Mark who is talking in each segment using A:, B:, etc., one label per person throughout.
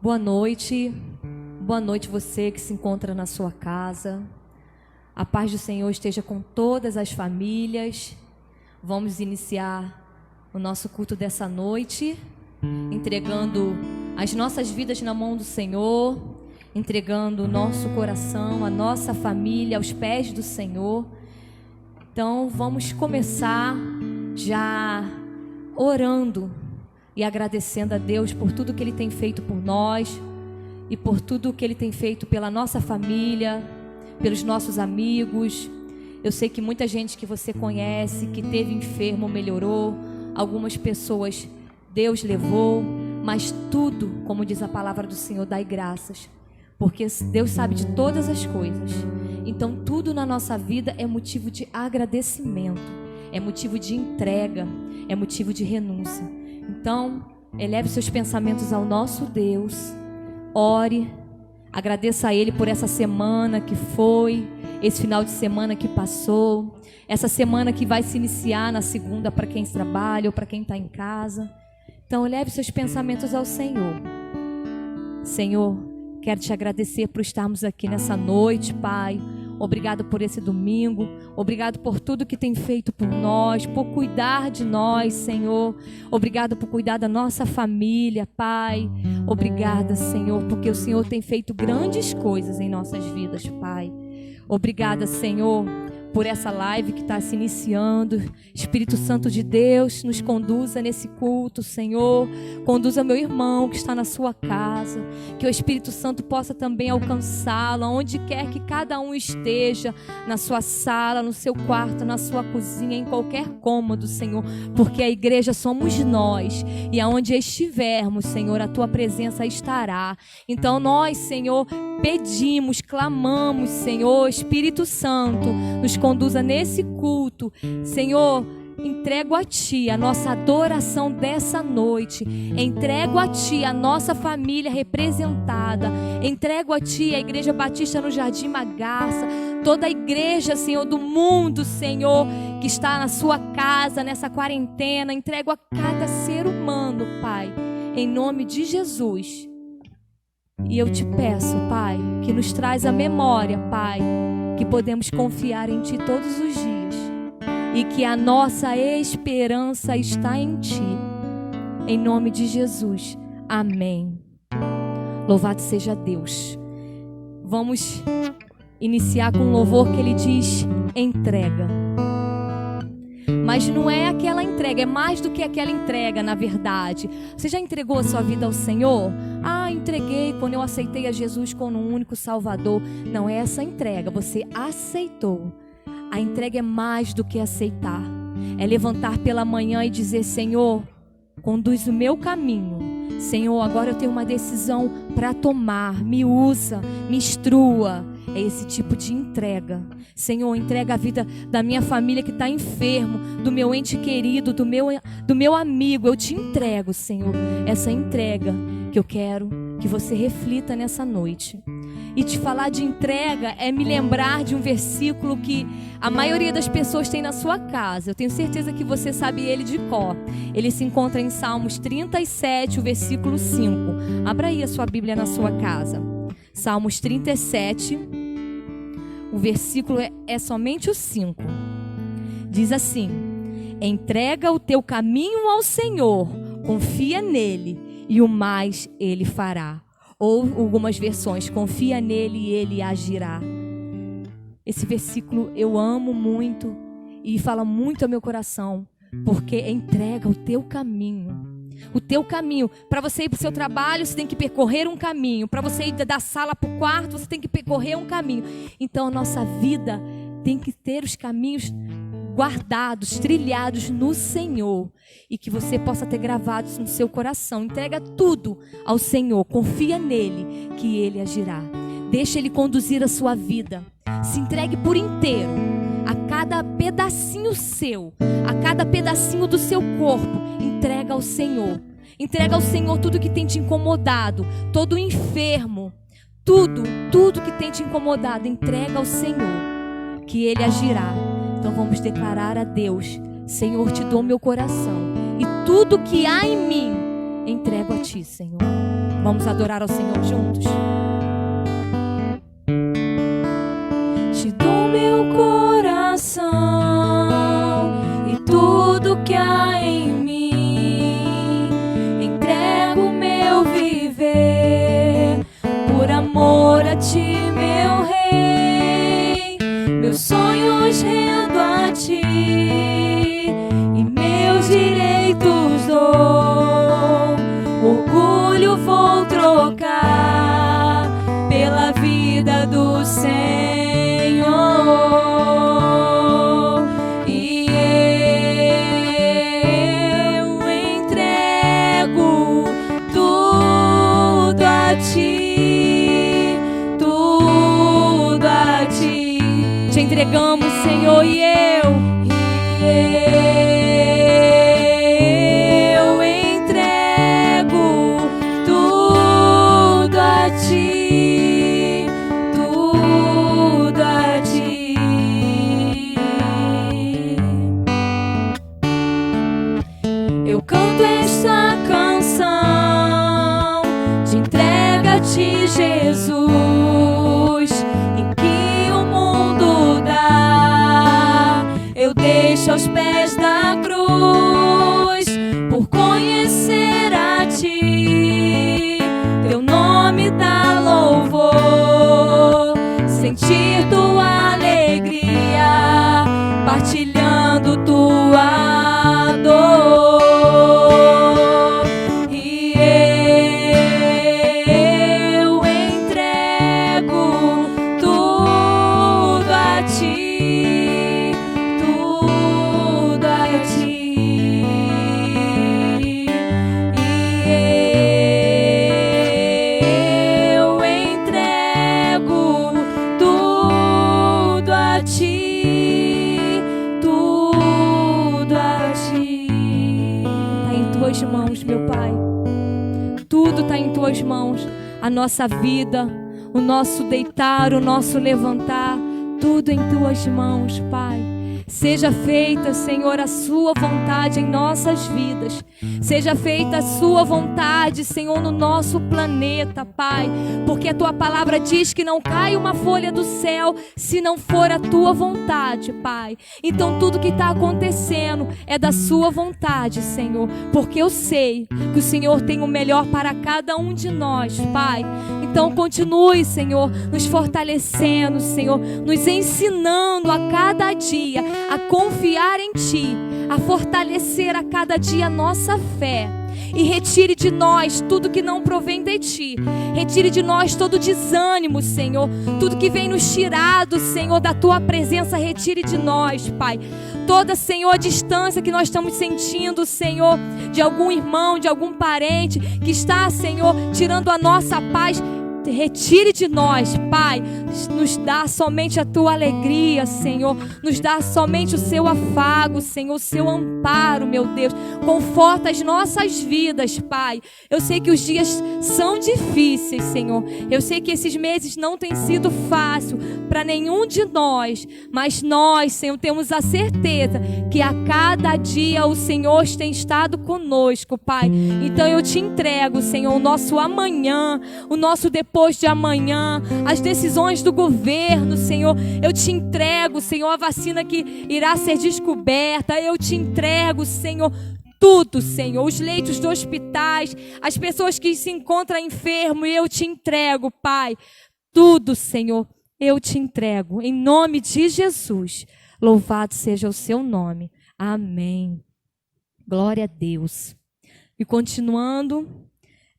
A: Boa noite você que se encontra na sua casa. A paz do Senhor esteja com todas as famílias. Vamos iniciar o nosso culto dessa noite, entregando as nossas vidas na mão do Senhor, entregando o nosso coração, a nossa família aos pés do Senhor. Então vamos começar já orando e agradecendo a Deus por tudo que Ele tem feito por nós e por tudo que Ele tem feito pela nossa família, pelos nossos amigos. Eu sei que muita gente que você conhece, que teve enfermo, melhorou. Algumas pessoas Deus levou, mas tudo, como diz a palavra do Senhor, dai graças, porque Deus sabe de todas as coisas. Então tudo na nossa vida é motivo de agradecimento, é motivo de entrega, é motivo de renúncia. Então, eleve seus pensamentos ao nosso Deus, ore, agradeça a Ele por essa semana que foi, esse final de semana que passou, essa semana que vai se iniciar na segunda para quem trabalha ou para quem está em casa. Então, eleve seus pensamentos ao Senhor. Senhor, quero te agradecer por estarmos aqui nessa noite, Pai. Obrigado por esse domingo, obrigado por tudo que tem feito por nós, por cuidar de nós, Senhor. Obrigado por cuidar da nossa família, Pai. Obrigada, Senhor, porque o Senhor tem feito grandes coisas em nossas vidas, Pai. Obrigada, Senhor, por essa live que está se iniciando. Espírito Santo de Deus, nos conduza nesse culto, Senhor. Conduza meu irmão que está na sua casa, que o Espírito Santo possa também alcançá-lo, onde quer que cada um esteja, na sua sala, no seu quarto, na sua cozinha, em qualquer cômodo, Senhor, porque a igreja somos nós, e aonde estivermos, Senhor, a tua presença estará. Então nós, Senhor, pedimos, clamamos, Senhor, Espírito Santo, nos conduza nesse culto. Senhor, entrego a Ti a nossa adoração dessa noite, entrego a Ti a nossa família representada, entrego a Ti a Igreja Batista no Jardim Magaça, toda a igreja, Senhor, do mundo, Senhor, que está na sua casa, nessa quarentena. Entrego a cada ser humano, Pai, em nome de Jesus. E eu te peço, Pai, que nos traz a memória, Pai, que podemos confiar em Ti todos os dias e que a nossa esperança está em Ti. Em nome de Jesus. Amém. Louvado seja Deus. Vamos iniciar com um louvor que ele diz entrega. Mas não é aquela entrega, é mais do que aquela entrega, na verdade. Você já entregou a sua vida ao Senhor? Ah, entreguei quando eu aceitei a Jesus como um único Salvador. Não é essa entrega, você aceitou. A entrega é mais do que aceitar. É levantar pela manhã e dizer: Senhor, conduz o meu caminho. Senhor, agora eu tenho uma decisão para tomar. Me usa, me instrua. É esse tipo de entrega. Senhor, entrega a vida da minha família que está enfermo, do meu ente querido, do meu amigo. Eu te entrego, Senhor, essa entrega que eu quero que você reflita nessa noite. E te falar de entrega é me lembrar de um versículo que a maioria das pessoas tem na sua casa. Eu tenho certeza que você sabe ele de cor. Ele se encontra em Salmos 37, o versículo 5. Abra aí a sua Bíblia na sua casa. Salmos 37, o versículo é somente o 5. Diz assim: entrega o teu caminho ao Senhor, confia nele e o mais ele fará. Ou algumas versões, confia nele e ele agirá. Esse versículo eu amo muito e fala muito ao meu coração, porque entrega o teu caminho. O teu caminho. Para você ir para o seu trabalho, você tem que percorrer um caminho. Para você ir da sala para o quarto, você tem que percorrer um caminho. Então a nossa vida tem que ter os caminhos guardados, trilhados no Senhor, e que você possa ter gravados no seu coração. Entrega tudo ao Senhor, confia nele que ele agirá. Deixa ele conduzir a sua vida. Se entregue por inteiro, a cada pedacinho seu, a cada pedacinho do seu corpo. Entrega ao Senhor. Entrega ao Senhor tudo que tem te incomodado, todo enfermo, tudo que tem te incomodado. Entrega ao Senhor, que ele agirá. Então vamos declarar a Deus: Senhor, te dou meu coração e tudo que há em mim entrego a Ti, Senhor. Vamos adorar ao Senhor juntos? Te dou meu coração e tudo que há em mim. Entrego meu viver por amor a ti, meu Rei. Meus sonhos rendo a ti e meus direitos dou. Orgulho vou trocar pela vida do Senhor. E eu entrego tudo a ti, tudo a ti. Te entregamos, Senhor, e eu entrego tudo a ti, tudo a ti. Eu canto esta canção de entrega a ti, Jesus, em que o mundo dá. Eu deixo aos pés da cruz por conhecer a ti. Teu nome dá louvor, sentir tua alegria, partilhando tua dor. E eu entrego tudo a ti, tudo a ti. E eu entrego tudo a ti, tudo a ti. Está em tuas mãos, meu Pai. Tudo está em tuas mãos. A nossa vida, o nosso deitar, o nosso levantar, tudo em tuas mãos, Pai. Seja feita, Senhor, a sua vontade em nossas vidas. Seja feita a sua vontade, Senhor, no nosso planeta, Pai. Porque a tua palavra diz que não cai uma folha do céu se não for a tua vontade, Pai. Então tudo que está acontecendo é da sua vontade, Senhor. Porque eu sei que o Senhor tem o melhor para cada um de nós, Pai. Então continue, Senhor, nos fortalecendo, Senhor, nos ensinando a cada dia a confiar em Ti, a fortalecer a cada dia a nossa fé. E retire de nós tudo que não provém de Ti. Retire de nós todo desânimo, Senhor. Tudo que vem nos tirado, Senhor, da Tua presença, retire de nós, Pai. Toda, Senhor, distância que nós estamos sentindo, Senhor, de algum irmão, de algum parente que está, Senhor, tirando a nossa paz, retire de nós, Pai. Nos dá somente a tua alegria, Senhor. Nos dá somente o seu afago, Senhor, o seu amparo, meu Deus. Conforta as nossas vidas, Pai. Eu sei que os dias são difíceis, Senhor. Eu sei que esses meses não têm sido fácil para nenhum de nós, mas nós, Senhor, temos a certeza que a cada dia o Senhor tem estado conosco, Pai. Então eu te entrego, Senhor, o nosso amanhã, o nosso depois de amanhã, as decisões do governo, Senhor. Eu te entrego, Senhor, a vacina que irá ser descoberta. Eu te entrego, Senhor, tudo, Senhor, os leitos dos hospitais, as pessoas que se encontram enfermos. Eu te entrego, Pai, tudo, Senhor, eu te entrego, em nome de Jesus. Louvado seja o seu nome. Amém. Glória a Deus. E continuando,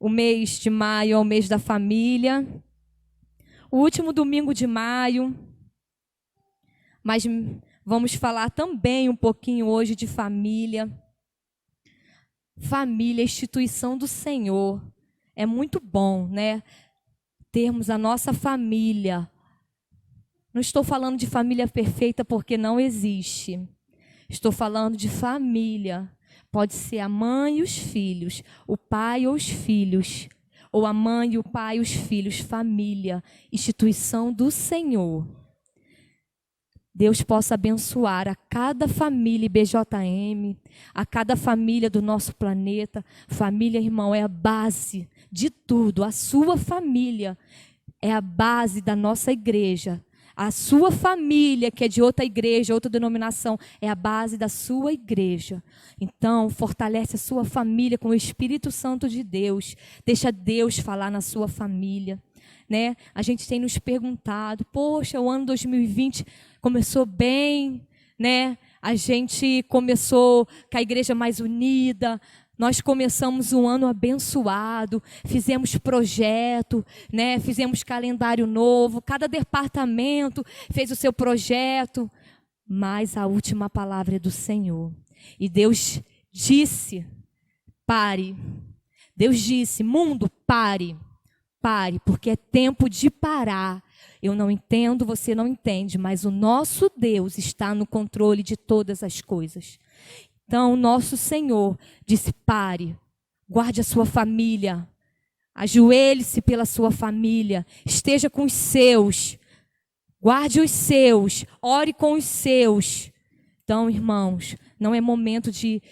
A: o mês de maio é o mês da família. O último domingo de maio. Mas vamos falar também um pouquinho hoje de família. Família, instituição do Senhor. É muito bom, né? Termos a nossa família. Não estou falando de família perfeita porque não existe. Estou falando de família. Pode ser a mãe e os filhos, o pai ou os filhos, ou a mãe, o pai e os filhos, família, instituição do Senhor. Deus possa abençoar a cada família IBJM, a cada família do nosso planeta. Família, irmão, é a base de tudo. A sua família é a base da nossa igreja. A sua família, que é de outra igreja, outra denominação, é a base da sua igreja. Então, fortalece a sua família com o Espírito Santo de Deus. Deixa Deus falar na sua família. Né? A gente tem nos perguntado, poxa, o ano 2020 começou bem, né? A gente começou com a igreja mais unida, nós começamos um ano abençoado, fizemos projeto, né? Fizemos calendário novo, cada departamento fez o seu projeto, mas a última palavra é do Senhor. E Deus disse, pare. Deus disse, mundo, pare. Pare, porque é tempo de parar. Eu não entendo, você não entende, mas o nosso Deus está no controle de todas as coisas. Então, o nosso Senhor disse, pare, guarde a sua família, ajoelhe-se pela sua família, esteja com os seus, guarde os seus, ore com os seus. Então, irmãos, não é momento de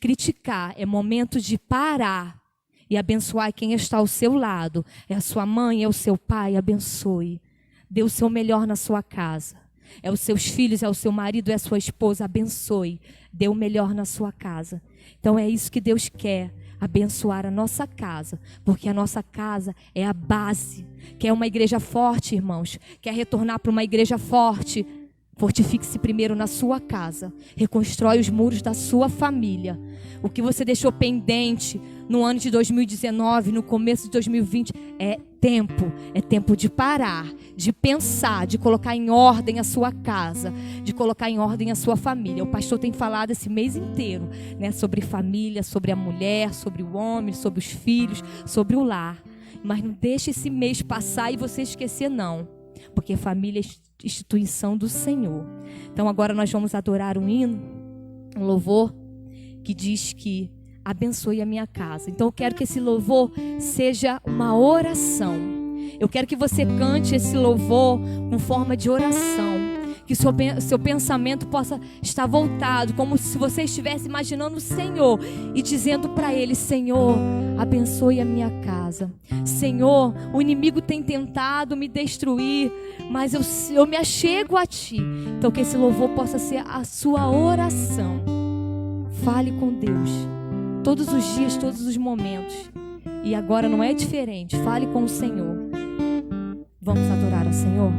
A: criticar, é momento de parar. E abençoar quem está ao seu lado. É a sua mãe, é o seu pai, abençoe. Dê o seu melhor na sua casa. É os seus filhos, é o seu marido, é a sua esposa, abençoe. Dê o melhor na sua casa. Então é isso que Deus quer, abençoar a nossa casa. Porque a nossa casa é a base. Quer uma igreja forte, irmãos? Quer retornar para uma igreja forte? Fortifique-se primeiro na sua casa. Reconstrói os muros da sua família. O que você deixou pendente no ano de 2019, no começo de 2020, é tempo de parar, de pensar, de colocar em ordem a sua casa, de colocar em ordem a sua família. O pastor tem falado esse mês inteiro, né, sobre família, sobre a mulher, sobre o homem, sobre os filhos, sobre o lar. Mas não deixe esse mês passar e você esquecer, não. Porque família é instituição do Senhor. Então agora nós vamos adorar um hino, um louvor, que diz que abençoe a minha casa. Então eu quero que esse louvor seja uma oração. Eu quero que você cante esse louvor com forma de oração. Que seu pensamento possa estar voltado, como se você estivesse imaginando o Senhor e dizendo para Ele, Senhor, abençoe a minha casa. Senhor, o inimigo tem tentado me destruir, mas eu me achego a Ti. Então que esse louvor possa ser a sua oração. Fale com Deus todos os dias, todos os momentos. E agora não é diferente. Fale com o Senhor. Vamos adorar ao Senhor?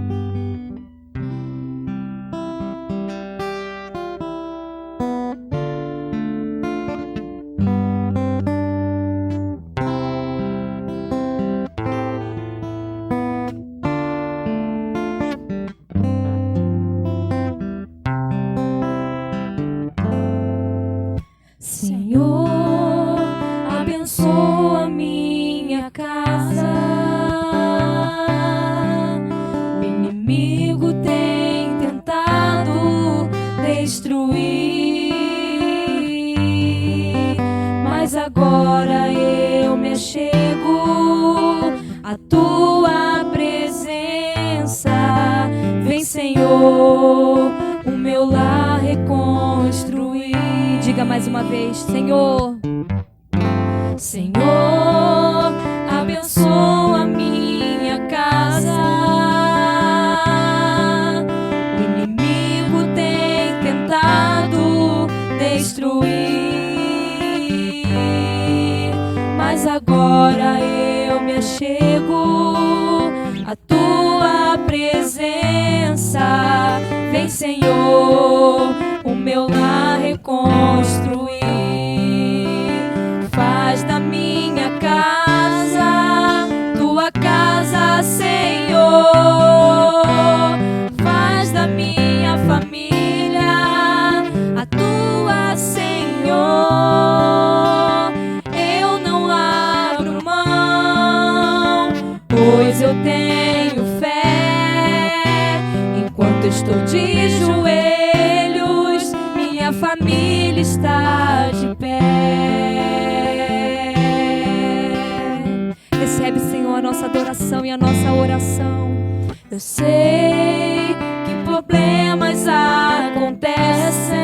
A: problemas acontecem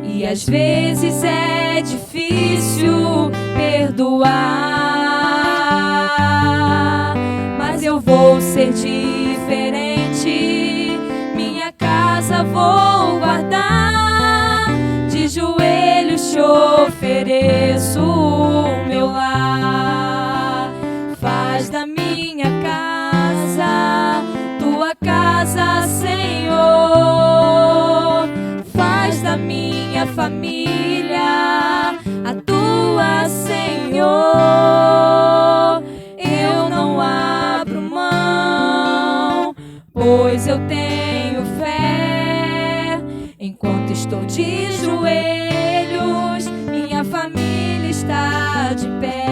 A: e às vezes é difícil perdoar, mas eu vou ser diferente, minha casa vou guardar, de joelhos te ofereço o meu lar. Faz da minha casa tua casa, Senhor. Faz da minha família a tua, Senhor. Eu não abro mão, pois eu tenho fé. Enquanto estou de joelhos, minha família está de pé.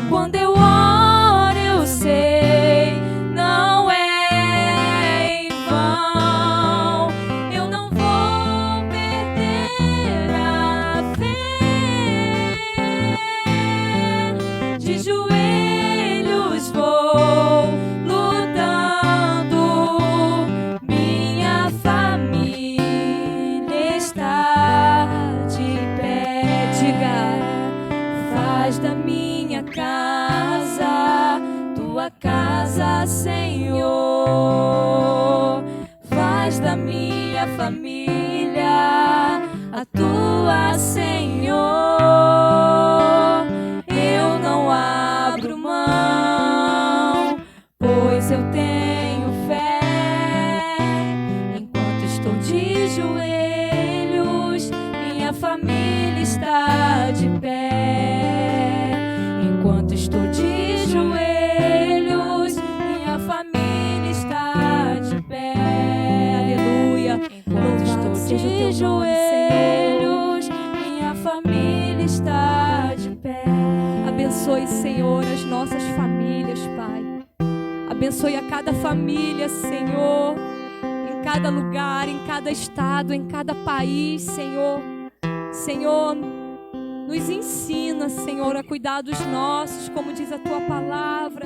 A: Quando eu oro, eu sei, não é em vão. Eu não vou perder a fé. De joelhos vou lutando, minha família está de pé. Diga, faz da minha casa tua casa, Senhor. Faz da minha família a tua, Senhor. Eu não abro mão, pois eu tenho fé. Enquanto estou de joelhos, minha família está de pé. Enquanto estou de joelhos, minha família está de pé. Aleluia. Enquanto estou de joelhos, minha família está de pé. Abençoe, Senhor, as nossas famílias, Pai. Abençoe a cada família, Senhor, em cada lugar, em cada estado, em cada país, Senhor. Senhor, nos ensina, Senhor, a cuidar dos nossos, como diz a Tua palavra,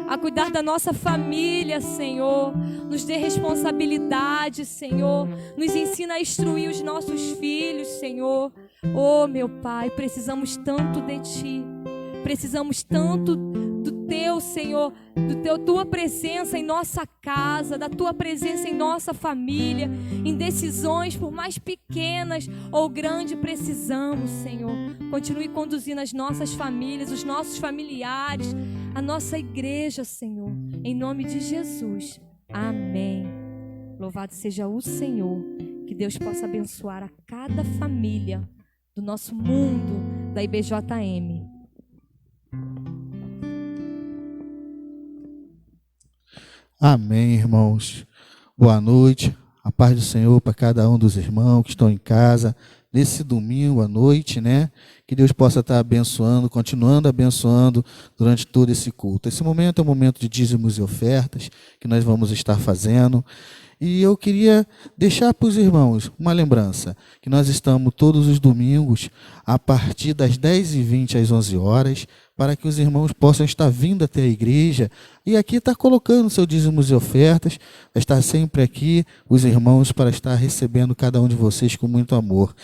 A: a cuidar da nossa família, Senhor. Nos dê responsabilidade, Senhor. Nos ensina a instruir os nossos filhos, Senhor. Oh, meu Pai, precisamos tanto de Ti. Precisamos tanto do Teu, Senhor, Tua presença em nossa casa, da Tua presença em nossa família, em decisões, por mais pequenas ou grandes, precisamos, Senhor. Continue conduzindo as nossas famílias, os nossos familiares, a nossa igreja, Senhor, em nome de Jesus. Amém. Louvado seja o Senhor. Que Deus possa abençoar a cada família do nosso mundo, da IBJM.
B: Amém, irmãos. Boa noite. A paz do Senhor para cada um dos irmãos que estão em casa nesse domingo à noite, né? Que Deus possa estar abençoando, continuando abençoando durante todo esse culto. Esse momento é um momento de dízimos e ofertas que nós vamos estar fazendo. E eu queria deixar para os irmãos uma lembrança, que nós estamos todos os domingos, a partir das 10h20 às 11 horas, para que os irmãos possam estar vindo até a igreja e aqui estar colocando seus dízimos e ofertas, vai estar sempre aqui os irmãos para estar recebendo cada um de vocês com muito amor.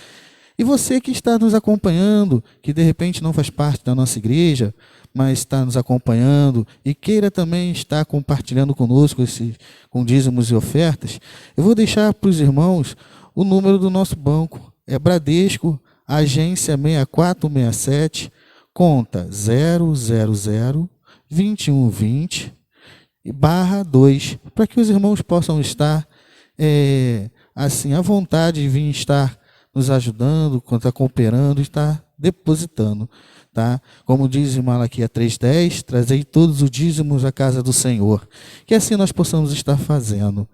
B: E você que está nos acompanhando, que de repente não faz parte da nossa igreja, mas está nos acompanhando e queira também estar compartilhando conosco com dízimos e ofertas, eu vou deixar para os irmãos o número do nosso banco. É Bradesco, agência 6467, conta 000-2120/2, para que os irmãos possam estar assim à vontade de vir estar nos ajudando, estar cooperando, estar depositando. Tá? Como diz em Malaquias 3:10, trazei todos os dízimos à casa do Senhor. Que assim nós possamos estar fazendo.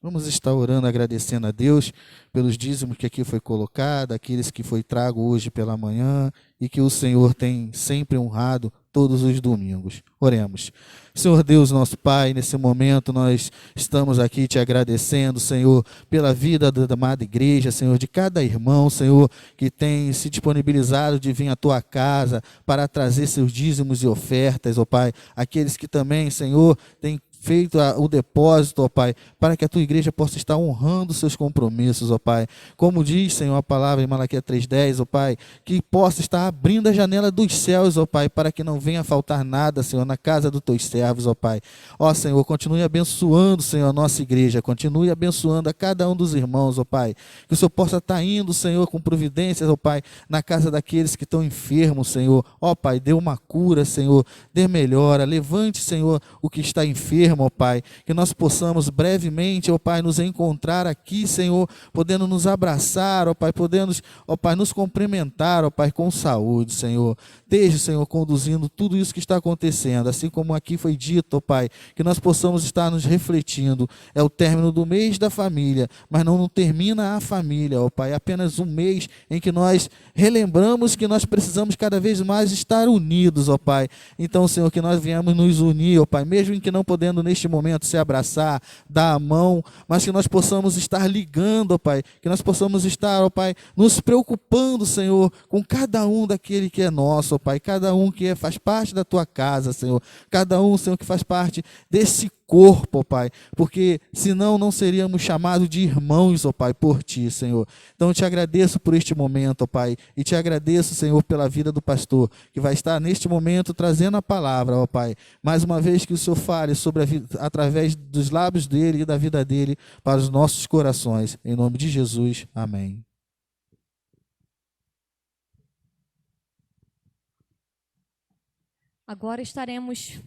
B: Vamos estar orando, agradecendo a Deus pelos dízimos que aqui foi colocado, aqueles que foi trago hoje pela manhã, e que o Senhor tem sempre honrado todos os domingos. Oremos. Senhor Deus, nosso Pai, nesse momento nós estamos aqui te agradecendo, Senhor, pela vida da amada igreja, Senhor, de cada irmão, Senhor, que tem se disponibilizado de vir à tua casa para trazer seus dízimos e ofertas, ó Pai. Aqueles que também, Senhor, têm feito o depósito, ó Pai, para que a tua igreja possa estar honrando seus compromissos, ó Pai. Como diz, Senhor, a palavra em Malaquias 3:10, ó Pai, que possa estar abrindo a janela dos céus, ó Pai, para que não venha faltar nada, Senhor, na casa dos teus servos, ó Pai. Ó Senhor, continue abençoando, Senhor, a nossa igreja, continue abençoando a cada um dos irmãos, ó Pai. Que o Senhor possa estar indo, Senhor, com providências, ó Pai, na casa daqueles que estão enfermos, Senhor. Ó Pai, dê uma cura, Senhor, dê melhora, levante, Senhor, o que está enfermo, ó Pai, que nós possamos brevemente, ó Pai, nos encontrar aqui, Senhor, podendo nos abraçar, ó Pai, podendo, ó Pai, nos cumprimentar, ó Pai, com saúde, Senhor. Esteja, Senhor, conduzindo tudo isso que está acontecendo, assim como aqui foi dito, ó Pai, que nós possamos estar nos refletindo. É o término do mês da família, mas não termina a família, ó Pai, é apenas um mês em que nós relembramos que nós precisamos cada vez mais estar unidos, ó Pai. Então, Senhor, que nós viemos nos unir, ó Pai, mesmo que não podendo neste momento se abraçar, dar a mão, mas que nós possamos estar ligando, ó Pai, que nós possamos estar, ó Pai, nos preocupando, Senhor, com cada um daquele que é nosso, ó Pai, cada um que faz parte da tua casa, Senhor, cada um, Senhor, que faz parte desse corpo, ó Pai, porque senão não seríamos chamados de irmãos, ó Pai, por Ti, Senhor. Então eu te agradeço por este momento, ó Pai, e te agradeço, Senhor, pela vida do pastor, que vai estar neste momento trazendo a palavra, ó Pai. Mais uma vez que o Senhor fale sobre através dos lábios dele e da vida dele para os nossos corações. Em nome de Jesus, amém.
A: Agora estaremos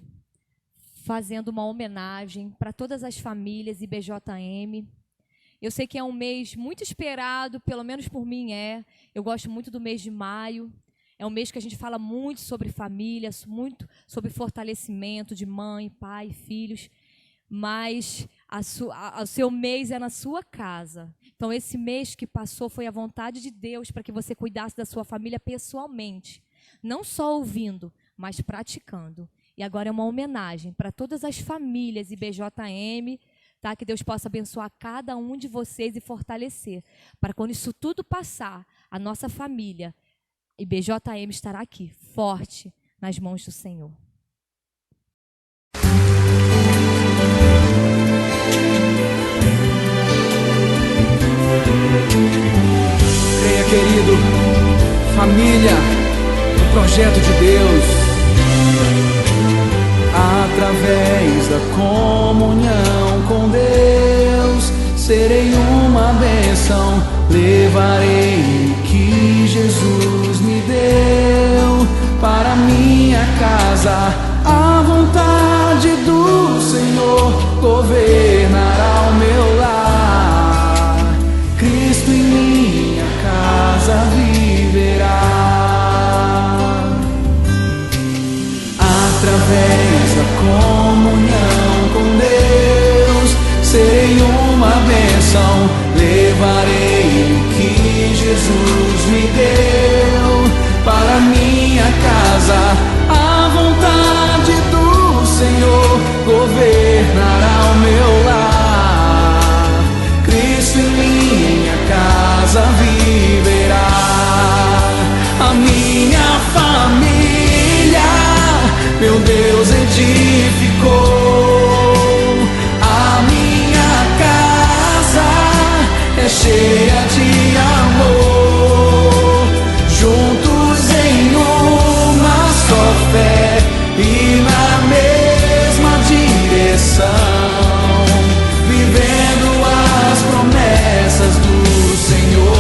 A: fazendo uma homenagem para todas as famílias IBJM. Eu sei que é um mês muito esperado, pelo menos por mim é. Eu gosto muito do mês de maio. É um mês que a gente fala muito sobre família, muito sobre fortalecimento de mãe, pai, filhos. Mas o seu mês é na sua casa. Então, esse mês que passou foi a vontade de Deus para que você cuidasse da sua família pessoalmente. Não só ouvindo, mas praticando. E agora é uma homenagem para todas as famílias IBJM, tá? Que Deus possa abençoar cada um de vocês e fortalecer. Para quando isso tudo passar, a nossa família IBJM estará aqui, forte, nas mãos do Senhor.
C: Creia, querido, família, o projeto de Deus. Através da comunhão com Deus, serei uma bênção, levarei o que Jesus me deu para minha casa. A vontade do Senhor governará o meu lar. Cristo em minha casa viverá. Através da comunhão com Deus, serei uma bênção, levarei o que Jesus me deu para minha casa. A vontade do Senhor governará o meu lar. Cristo em minha casa viverá. A minha família, meu Deus edificou. A minha casa é cheia de amor. Juntos em uma só fé e na mesma direção, vivendo as promessas do Senhor.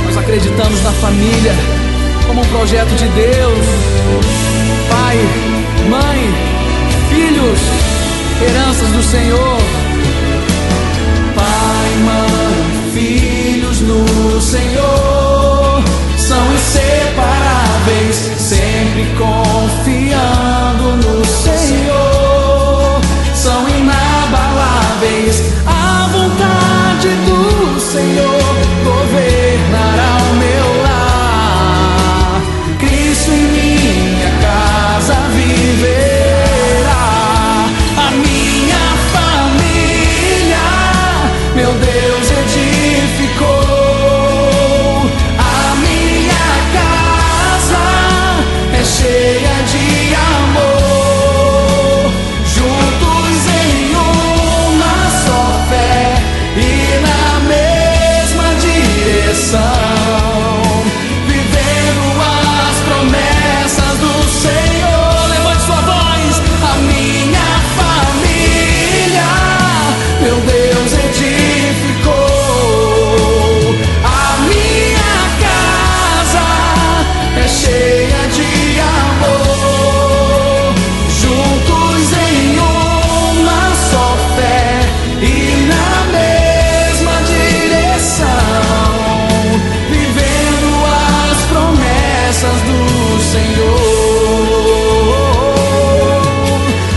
C: Nós acreditamos na família como um projeto de Deus. Pai, mãe, filhos, heranças do Senhor. Pai, mãe, filhos no Senhor, são inseparáveis, sempre confiando no Senhor. São inabaláveis, a vontade do Senhor governará o meu lar. Cristo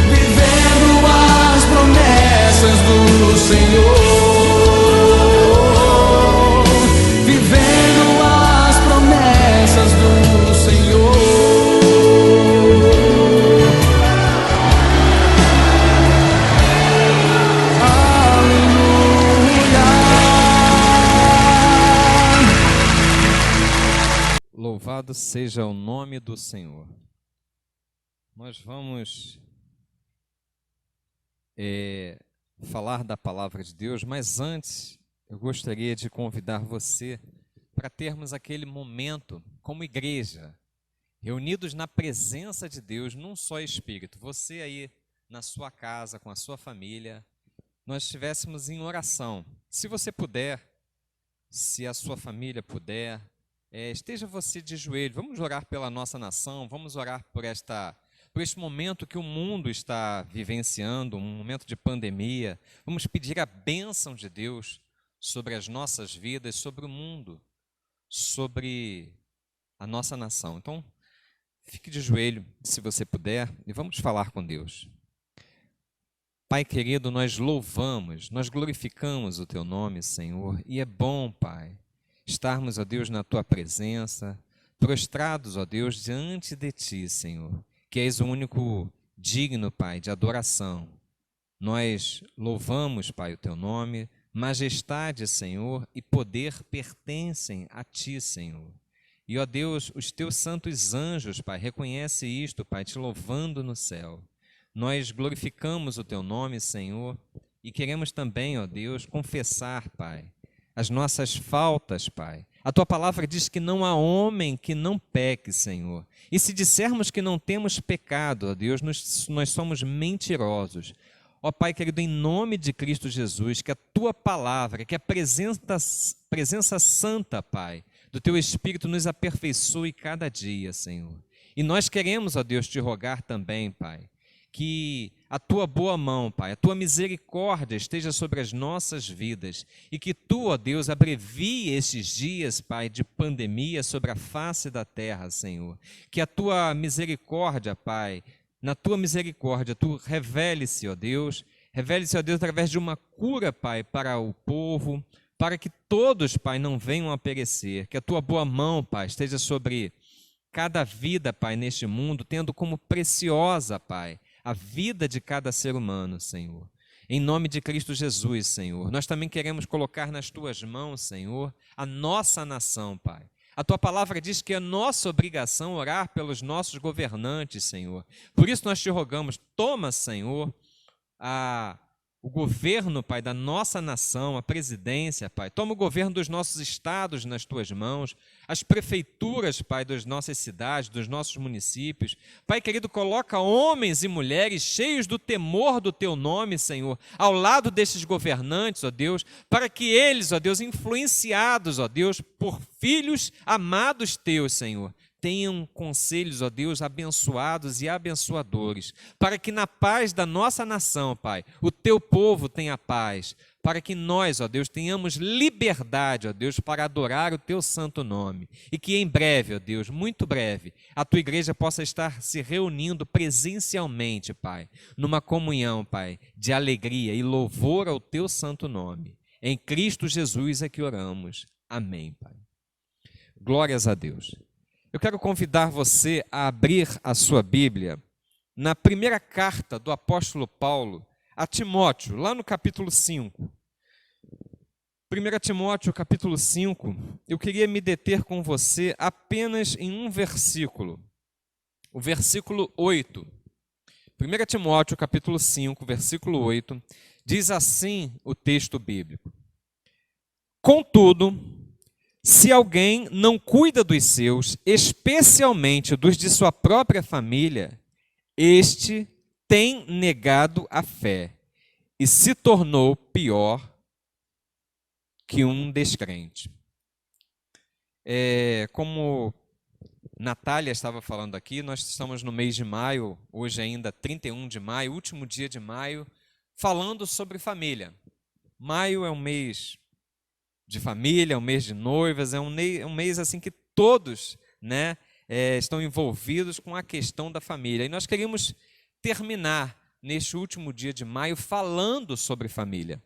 C: vivendo as promessas do Senhor, vivendo as promessas do Senhor.
D: Louvado seja o nome do Senhor. Nós vamos falar da palavra de Deus, mas antes eu gostaria de convidar você para termos aquele momento como igreja, reunidos na presença de Deus, num só espírito. Você aí na sua casa, com a sua família, nós estivéssemos em oração. Se você puder, se a sua família puder, esteja você de joelho. Vamos orar pela nossa nação, vamos orar por este momento que o mundo está vivenciando, um momento de pandemia. Vamos pedir a bênção de Deus sobre as nossas vidas, sobre o mundo, sobre a nossa nação. Então, fique de joelho, se você puder, e vamos falar com Deus. Pai querido, nós louvamos, nós glorificamos o Teu nome, Senhor, e é bom, Pai, estarmos, ó Deus, na Tua presença, prostrados, ó Deus, diante de Ti, Senhor, que és o único digno, Pai, de adoração. Nós louvamos, Pai, o Teu nome, majestade, Senhor, e poder pertencem a Ti, Senhor. E, ó Deus, os Teus santos anjos, Pai, reconhece isto, Pai, Te louvando no céu. Nós glorificamos o Teu nome, Senhor, e queremos também, ó Deus, confessar, Pai, as nossas faltas, Pai. A Tua palavra diz que não há homem que não peque, Senhor. E se dissermos que não temos pecado, ó Deus, nós somos mentirosos. Ó Pai querido, em nome de Cristo Jesus, que a Tua palavra, que a presença santa, Pai, do Teu Espírito nos aperfeiçoe cada dia, Senhor. E nós queremos, ó Deus, Te rogar também, Pai, que a Tua boa mão, Pai, a Tua misericórdia esteja sobre as nossas vidas e que Tu, ó Deus, abrevie estes dias, Pai, de pandemia sobre a face da terra, Senhor. Que a Tua misericórdia, Pai, na Tua misericórdia, Tu revele-se, ó Deus, através de uma cura, Pai, para o povo, para que todos, Pai, não venham a perecer. Que a Tua boa mão, Pai, esteja sobre cada vida, Pai, neste mundo, tendo como preciosa, Pai, a vida de cada ser humano, Senhor. Em nome de Cristo Jesus, Senhor. Nós também queremos colocar nas Tuas mãos, Senhor, a nossa nação, Pai. A Tua palavra diz que é nossa obrigação orar pelos nossos governantes, Senhor. Por isso nós Te rogamos, toma, Senhor, o governo, Pai, da nossa nação, a presidência, Pai. Toma o governo dos nossos estados nas Tuas mãos, as prefeituras, Pai, das nossas cidades, dos nossos municípios. Pai querido, coloca homens e mulheres cheios do temor do Teu nome, Senhor, ao lado destes governantes, ó Deus, para que eles, ó Deus, influenciados, ó Deus, por filhos amados Teus, Senhor, tenham conselhos, ó Deus, abençoados e abençoadores, para que na paz da nossa nação, Pai, o Teu povo tenha paz, para que nós, ó Deus, tenhamos liberdade, ó Deus, para adorar o Teu santo nome, e que em breve, ó Deus, muito breve, a Tua igreja possa estar se reunindo presencialmente, Pai, numa comunhão, Pai, de alegria e louvor ao Teu santo nome. Em Cristo Jesus é que oramos. Amém, Pai. Glórias a Deus. Eu quero convidar você a abrir a sua Bíblia na primeira carta do apóstolo Paulo a Timóteo, lá no capítulo 5. 1 Timóteo, capítulo 5, eu queria me deter com você apenas em um versículo, o versículo 8. 1 Timóteo, capítulo 5, versículo 8, diz assim o texto bíblico: Contudo, se alguém não cuida dos seus, especialmente dos de sua própria família, este tem negado a fé e se tornou pior que um descrente. Como Natália estava falando aqui, nós estamos no mês de maio, hoje ainda 31 de maio, último dia de maio, falando sobre família. Maio é um mês de família, é um mês de noivas, é um mês assim que todos, né, estão envolvidos com a questão da família. E nós queríamos terminar neste último dia de maio falando sobre família.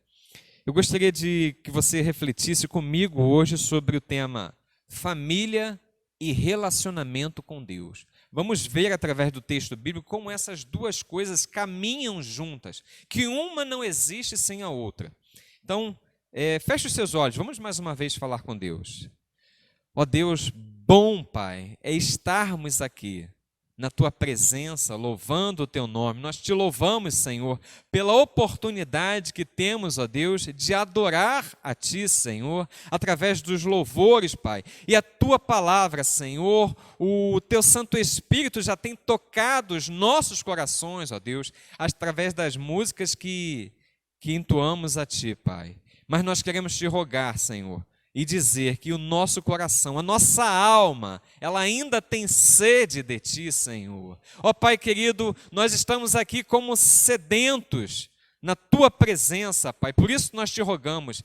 D: Eu gostaria de que você refletisse comigo hoje sobre o tema família e relacionamento com Deus. Vamos ver através do texto bíblico como essas duas coisas caminham juntas, que uma não existe sem a outra. Então, feche os seus olhos, vamos mais uma vez falar com Deus. Ó Deus, bom Pai, é estarmos aqui na Tua presença, louvando o Teu nome. Nós Te louvamos, Senhor, pela oportunidade que temos, ó Deus, de adorar a Ti, Senhor, através dos louvores, Pai. E a Tua palavra, Senhor, o Teu Santo Espírito já tem tocado os nossos corações, ó Deus, através das músicas que entoamos a Ti, Pai. Mas nós queremos Te rogar, Senhor, e dizer que o nosso coração, a nossa alma, ela ainda tem sede de Ti, Senhor. Ó Pai querido, nós estamos aqui como sedentos na Tua presença, Pai. Por isso nós Te rogamos,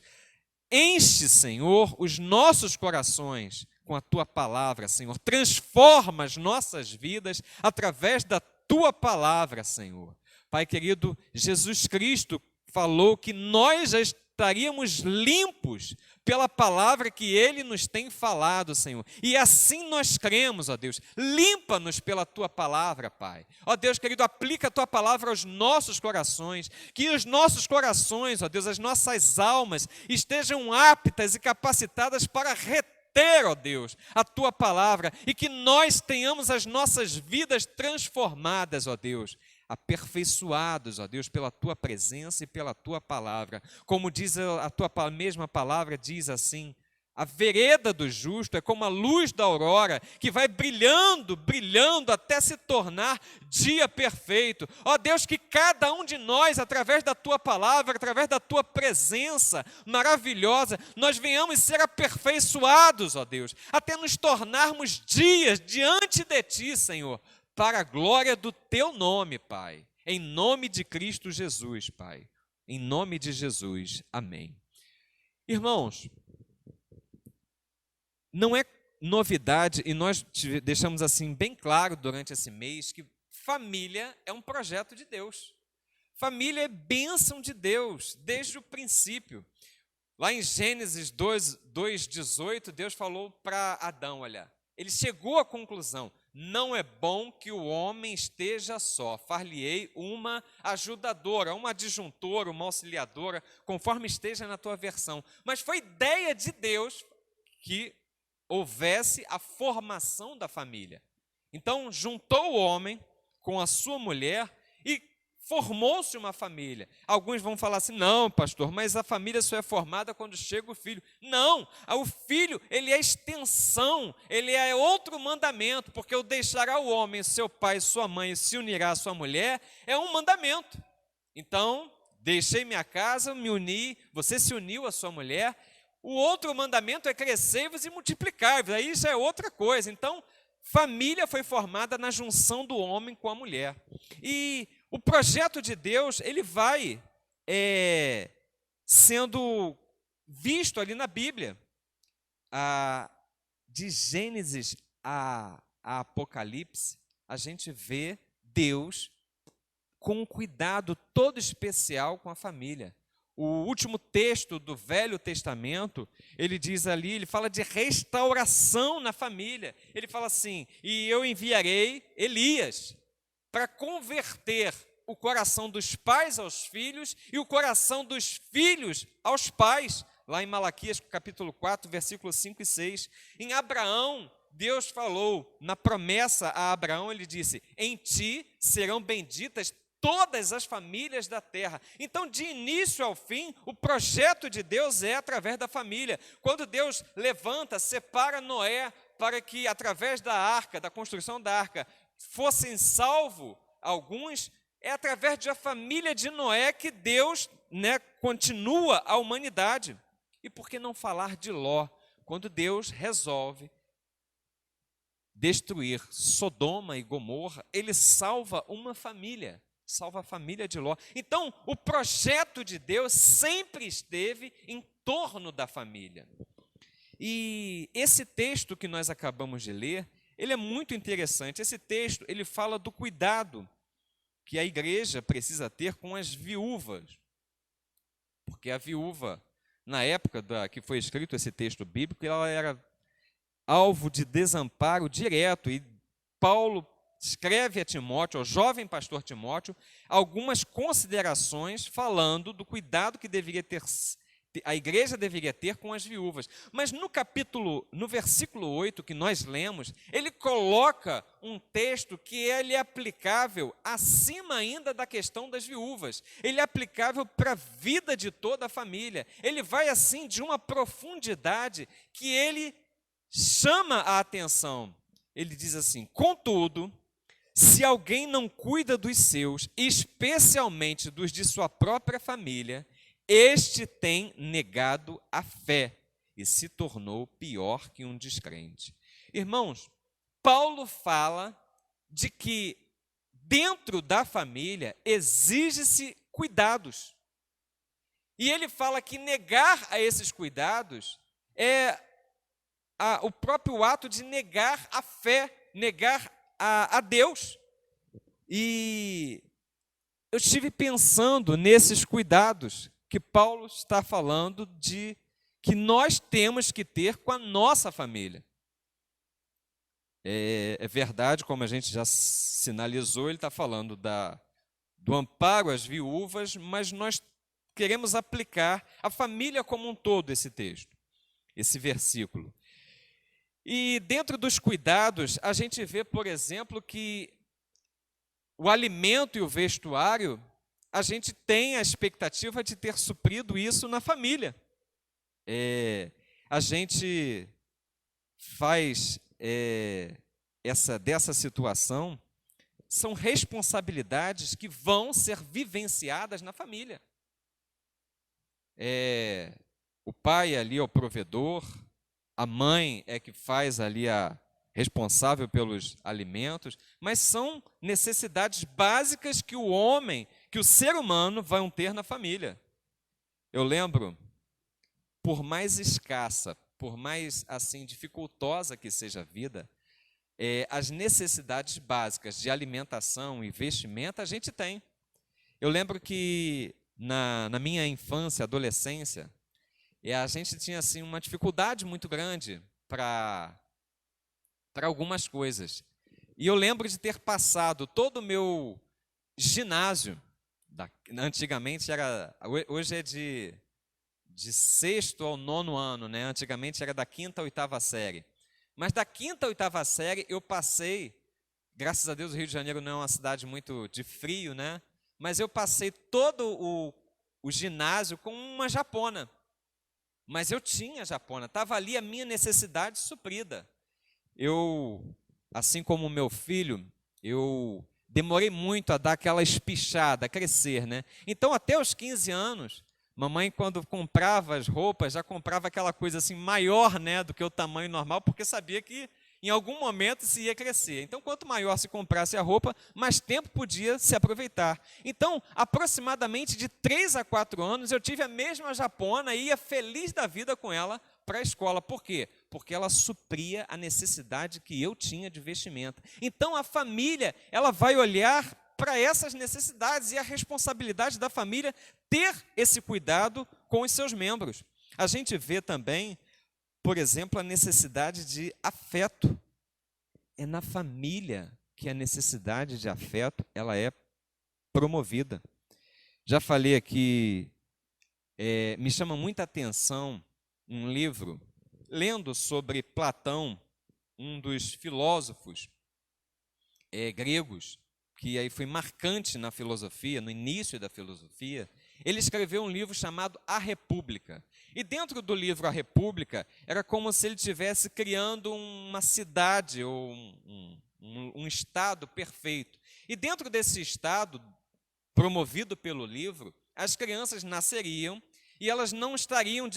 D: enche, Senhor, os nossos corações com a Tua palavra, Senhor. Transforma as nossas vidas através da Tua palavra, Senhor. Pai querido, Jesus Cristo falou que nós já estaríamos limpos pela palavra que Ele nos tem falado, Senhor. E assim nós cremos, ó Deus. Limpa-nos pela Tua palavra, Pai. Ó Deus querido, aplica a Tua palavra aos nossos corações. Que os nossos corações, ó Deus, as nossas almas estejam aptas e capacitadas para reter, ó Deus, a Tua palavra. E que nós tenhamos as nossas vidas transformadas, ó Deus, aperfeiçoados, ó Deus, pela Tua presença e pela Tua palavra. Como diz a Tua mesma palavra, diz assim: a vereda do justo é como a luz da aurora, que vai brilhando, brilhando, até se tornar dia perfeito. Ó Deus, que cada um de nós, através da Tua palavra, através da Tua presença maravilhosa, nós venhamos ser aperfeiçoados, ó Deus, até nos tornarmos dias diante de Ti, Senhor, para a glória do Teu nome, Pai. Em nome de Cristo Jesus, Pai. Em nome de Jesus. Amém. Irmãos, não é novidade, e nós deixamos assim bem claro durante esse mês, que família é um projeto de Deus. Família é bênção de Deus, desde o princípio. Lá em Gênesis 2:18, Deus falou para Adão, olha, ele chegou à conclusão: não é bom que o homem esteja só, far-lhe-ei uma ajudadora, uma adjuntora, uma auxiliadora, conforme esteja na tua versão. Mas foi ideia de Deus que houvesse a formação da família. Então, juntou o homem com a sua mulher e formou-se uma família. Alguns vão falar assim: não, pastor, mas a família só é formada quando chega o filho. Não, o filho, ele é extensão, ele é outro mandamento, porque o deixará o homem, seu pai, sua mãe, e se unirá à sua mulher, é um mandamento. Então, deixei minha casa, me uni, você se uniu à sua mulher. O outro mandamento é crescei-vos e multiplicai-vos, aí já é outra coisa. Então, família foi formada na junção do homem com a mulher. E o projeto de Deus, ele vai sendo visto ali na Bíblia. De Gênesis a Apocalipse, a gente vê Deus com um cuidado todo especial com a família. O último texto do Velho Testamento, ele diz ali, ele fala de restauração na família. Ele fala assim: e eu enviarei Elias para converter o coração dos pais aos filhos e o coração dos filhos aos pais. Lá em Malaquias, capítulo 4, versículos 5 e 6. Em Abraão, Deus falou, na promessa a Abraão, ele disse: em ti serão benditas todas as famílias da terra. Então, de início ao fim, o projeto de Deus é através da família. Quando Deus levanta, separa Noé para que, através da arca, da construção da arca, fossem salvos alguns, é através da família de Noé que Deus, continua a humanidade. E por que não falar de Ló, quando Deus resolve destruir Sodoma e Gomorra, ele salva uma família. Salva a família de Ló. Então, o projeto de Deus sempre esteve em torno da família. E esse texto que nós acabamos de ler ele é muito interessante. Esse texto, ele fala do cuidado que a igreja precisa ter com as viúvas. Porque a viúva, na época que foi escrito esse texto bíblico, ela era alvo de desamparo direto. E Paulo escreve a Timóteo, ao jovem pastor Timóteo, algumas considerações falando do cuidado que a igreja deveria ter com as viúvas. Mas no versículo 8 que nós lemos, ele coloca um texto que ele é aplicável acima ainda da questão das viúvas. Ele é aplicável para a vida de toda a família. Ele vai assim de uma profundidade que ele chama a atenção. Ele diz assim: contudo, se alguém não cuida dos seus, especialmente dos de sua própria família, este tem negado a fé e se tornou pior que um descrente. Irmãos, Paulo fala de que dentro da família exige-se cuidados. E ele fala que negar a esses cuidados é o próprio ato de negar a fé, negar a Deus. E eu estive pensando nesses cuidados que Paulo está falando de que nós temos que ter com a nossa família. É verdade, como a gente já sinalizou, ele está falando do amparo às viúvas, mas nós queremos aplicar a família como um todo esse texto, esse versículo. E dentro dos cuidados, a gente vê, por exemplo, que o alimento e o vestuário, a gente tem a expectativa de ter suprido isso na família. A gente faz dessa situação, são responsabilidades que vão ser vivenciadas na família. O pai ali é o provedor, a mãe é que faz ali a responsável pelos alimentos, mas são necessidades básicas que o ser humano vai ter na família. Eu lembro, por mais escassa, por mais assim dificultosa que seja a vida, as necessidades básicas de alimentação e vestimenta a gente tem. Eu lembro que na minha infância, adolescência, a gente tinha assim uma dificuldade muito grande para algumas coisas. E eu lembro de ter passado todo o meu ginásio, antigamente hoje é de sexto ao nono ano, né? Antigamente era da quinta à oitava série. Mas da quinta à oitava série eu passei, graças a Deus o Rio de Janeiro não é uma cidade muito de frio, né? Mas eu passei todo o ginásio com uma japona. Mas eu tinha japona, estava ali a minha necessidade suprida. Eu, assim como o meu filho, eu demorei muito a dar aquela espichada, a crescer, né? Então, até os 15 anos, mamãe, quando comprava as roupas, já comprava aquela coisa assim maior, né, do que o tamanho normal, porque sabia que em algum momento se ia crescer. Então, quanto maior se comprasse a roupa, mais tempo podia se aproveitar. Então, aproximadamente de 3 a 4 anos, eu tive a mesma japona e ia feliz da vida com ela para a escola. Por quê? Porque ela supria a necessidade que eu tinha de vestimenta. Então, a família, ela vai olhar para essas necessidades e a responsabilidade da família ter esse cuidado com os seus membros. A gente vê também, por exemplo, a necessidade de afeto. É na família que a necessidade de afeto ela é promovida. Já falei aqui, me chama muita atenção um livro, lendo sobre Platão, um dos filósofos gregos, que aí foi marcante na filosofia, no início da filosofia. Ele escreveu um livro chamado A República. E dentro do livro A República, era como se ele estivesse criando uma cidade ou um estado perfeito. E dentro desse estado, promovido pelo livro, as crianças nasceriam e elas não estariam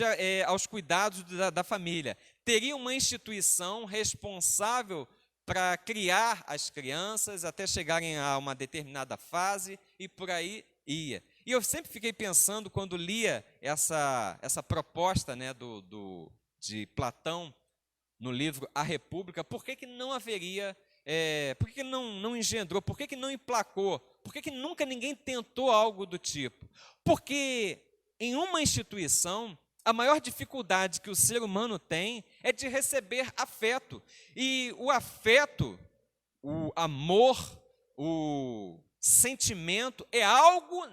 D: aos cuidados da família. Teria uma instituição responsável para criar as crianças até chegarem a uma determinada fase e por aí ia. E eu sempre fiquei pensando, quando lia essa proposta, né, de Platão, no livro A República, por que não haveria, por que não engendrou, por que não emplacou, por que nunca ninguém tentou algo do tipo? Porque em uma instituição, a maior dificuldade que o ser humano tem é de receber afeto. E o afeto, o amor, o sentimento é algo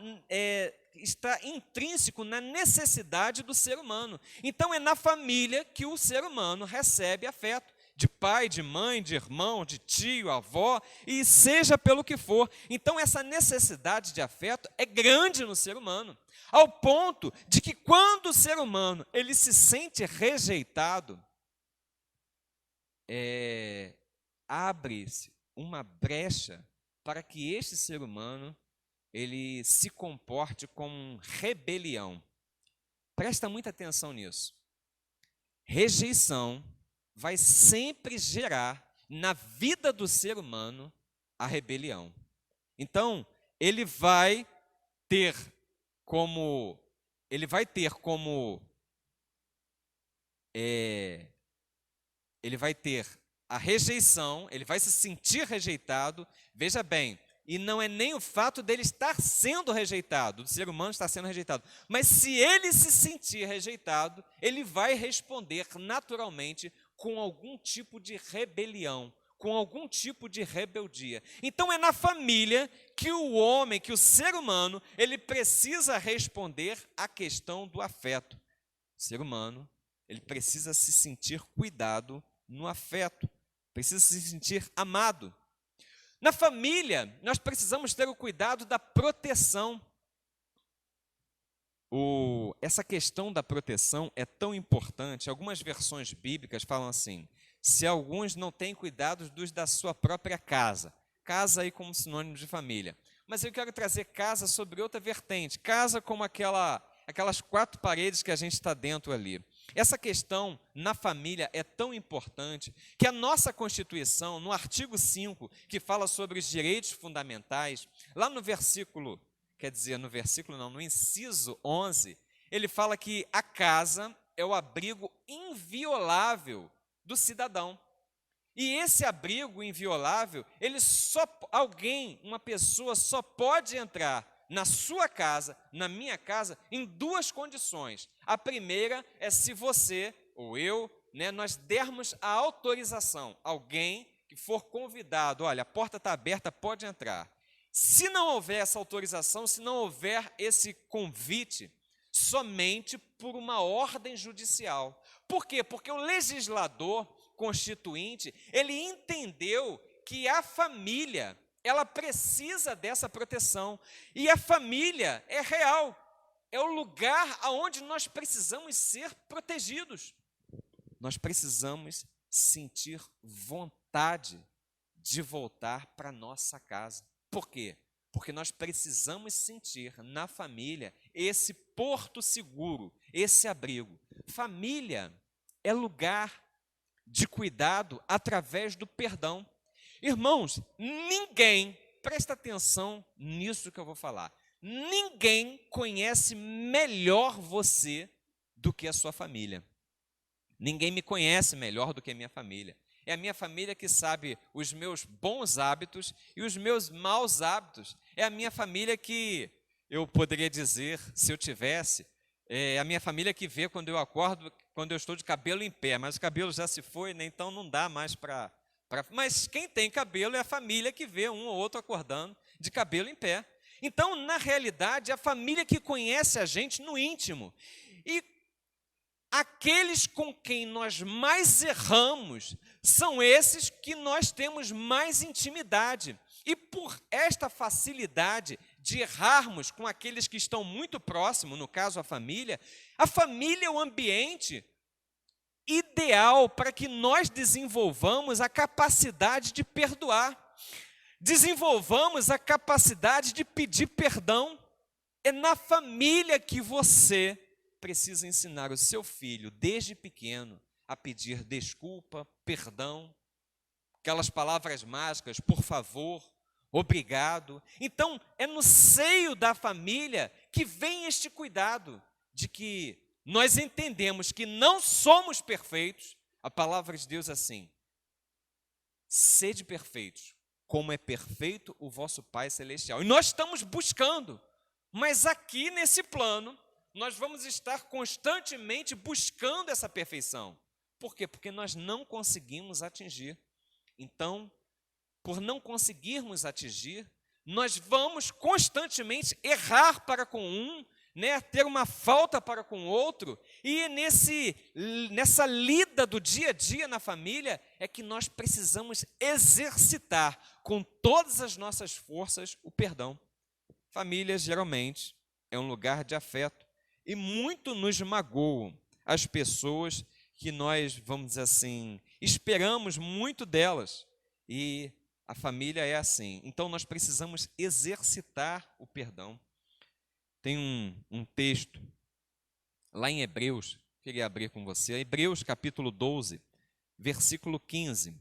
D: está intrínseco na necessidade do ser humano. Então é na família que o ser humano recebe afeto, de pai, de mãe, de irmão, de tio, avó, e seja pelo que for. Então essa necessidade de afeto é grande no ser humano, ao ponto de que quando o ser humano ele se sente rejeitado, abre-se uma brecha para que este ser humano ele se comporte com rebelião. Presta muita atenção nisso. Rejeição vai sempre gerar na vida do ser humano a rebelião. Então, ele vai ter como a rejeição, ele vai se sentir rejeitado. Veja bem, e não é nem o fato dele estar sendo rejeitado, do ser humano estar sendo rejeitado, mas se ele se sentir rejeitado, ele vai responder naturalmente com algum tipo de rebelião, com algum tipo de rebeldia. Então é na família que o homem, que o ser humano, ele precisa responder à questão do afeto. O ser humano, ele precisa se sentir cuidado no afeto, precisa se sentir amado. Na família, nós precisamos ter o cuidado da proteção. Essa questão da proteção é tão importante. Algumas versões bíblicas falam assim: se alguns não têm cuidado dos da sua própria casa. Casa aí como sinônimo de família. Mas eu quero trazer casa sobre outra vertente. Casa como aquelas 4 paredes que a gente está dentro ali. Essa questão na família é tão importante que a nossa Constituição, no artigo 5, que fala sobre os direitos fundamentais, lá no inciso 11, ele fala que a casa é o abrigo inviolável do cidadão. E esse abrigo inviolável, uma pessoa só pode entrar na sua casa, na minha casa, em 2 condições. A primeira é se você ou eu, nós dermos a autorização. Alguém que for convidado, olha, a porta está aberta, pode entrar. Se não houver essa autorização, se não houver esse convite, somente por uma ordem judicial. Por quê? Porque o legislador constituinte, ele entendeu que a família, ela precisa dessa proteção. E a família é real, é o lugar onde nós precisamos ser protegidos. Nós precisamos sentir vontade de voltar para nossa casa. Por quê? Porque nós precisamos sentir na família esse porto seguro, esse abrigo. Família é lugar de cuidado através do perdão. Irmãos, presta atenção nisso que eu vou falar, ninguém conhece melhor você do que a sua família. Ninguém me conhece melhor do que a minha família. É a minha família que sabe os meus bons hábitos e os meus maus hábitos. É a minha família que, eu poderia dizer, se eu tivesse, é a minha família que vê quando eu acordo, quando eu estou de cabelo em pé, mas o cabelo já se foi, né? Então não dá mais para... Mas quem tem cabelo é a família que vê um ou outro acordando de cabelo em pé. Então, na realidade, é a família que conhece a gente no íntimo. E aqueles com quem nós mais erramos são esses que nós temos mais intimidade. E por esta facilidade de errarmos com aqueles que estão muito próximos, no caso a família é o ambiente ideal para que nós desenvolvamos a capacidade de perdoar, desenvolvamos a capacidade de pedir perdão. É na família que você precisa ensinar o seu filho, desde pequeno, a pedir desculpa, perdão, aquelas palavras mágicas, por favor, obrigado. Então, é no seio da família que vem este cuidado de que nós entendemos que não somos perfeitos. A palavra de Deus é assim: sede perfeitos, como é perfeito o vosso Pai Celestial. E nós estamos buscando, mas aqui nesse plano, nós vamos estar constantemente buscando essa perfeição. Por quê? Porque nós não conseguimos atingir. Então, por não conseguirmos atingir, nós vamos constantemente errar para com um, né, ter uma falta para com o outro, e nessa lida do dia a dia na família é que nós precisamos exercitar com todas as nossas forças o perdão. Família, geralmente, é um lugar de afeto, e muito nos magoam as pessoas que nós, vamos dizer assim, esperamos muito delas, e a família é assim. Então, nós precisamos exercitar o perdão. Tem um texto lá em Hebreus, queria abrir com você, Hebreus capítulo 12, versículo 15.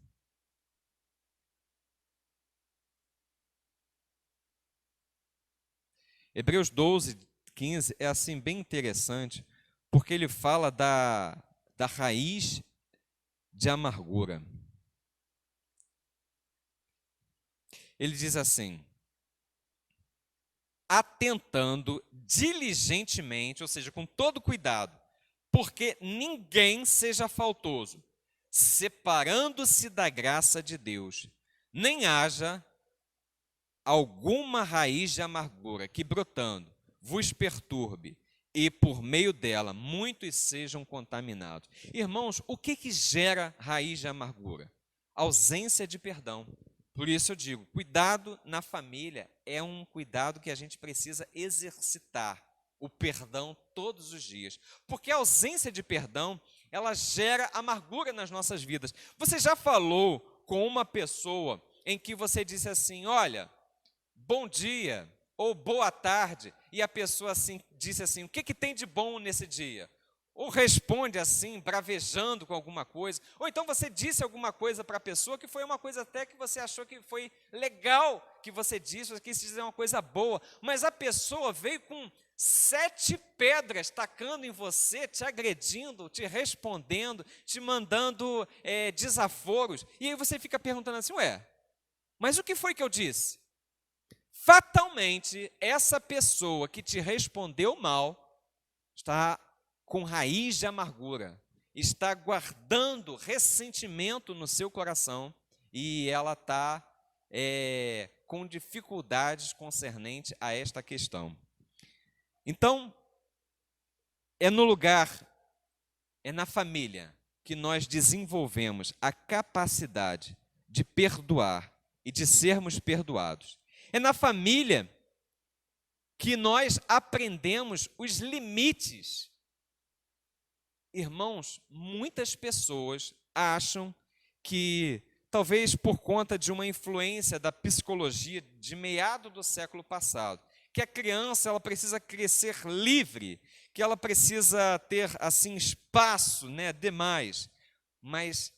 D: Hebreus 12, 15 é assim bem interessante, porque ele fala da raiz de amargura. Ele diz assim: atentando diligentemente, ou seja, com todo cuidado, porque ninguém seja faltoso, separando-se da graça de Deus, nem haja alguma raiz de amargura que, brotando, vos perturbe, e por meio dela muitos sejam contaminados. Irmãos, o que gera raiz de amargura? Ausência de perdão. Por isso eu digo, cuidado na família é um cuidado que a gente precisa exercitar, o perdão todos os dias. Porque a ausência de perdão, ela gera amargura nas nossas vidas. Você já falou com uma pessoa em que você disse assim: olha, bom dia ou boa tarde, e a pessoa assim, disse assim: o que tem de bom nesse dia? Ou responde assim, bravejando com alguma coisa, ou então você disse alguma coisa para a pessoa que foi uma coisa até que você achou que foi legal que você disse, você quis dizer uma coisa boa, mas a pessoa veio com 7 pedras tacando em você, te agredindo, te respondendo, te mandando desaforos, e aí você fica perguntando assim: ué, mas o que foi que eu disse? Fatalmente, essa pessoa que te respondeu mal está com raiz de amargura, está guardando ressentimento no seu coração, e ela está com dificuldades concernente a esta questão. Então, é no lugar, é na família que nós desenvolvemos a capacidade de perdoar e de sermos perdoados. É na família que nós aprendemos os limites. Irmãos, muitas pessoas acham que, talvez por conta de uma influência da psicologia de meado do século passado, que a criança ela precisa crescer livre, que ela precisa ter assim espaço, né, demais. Mas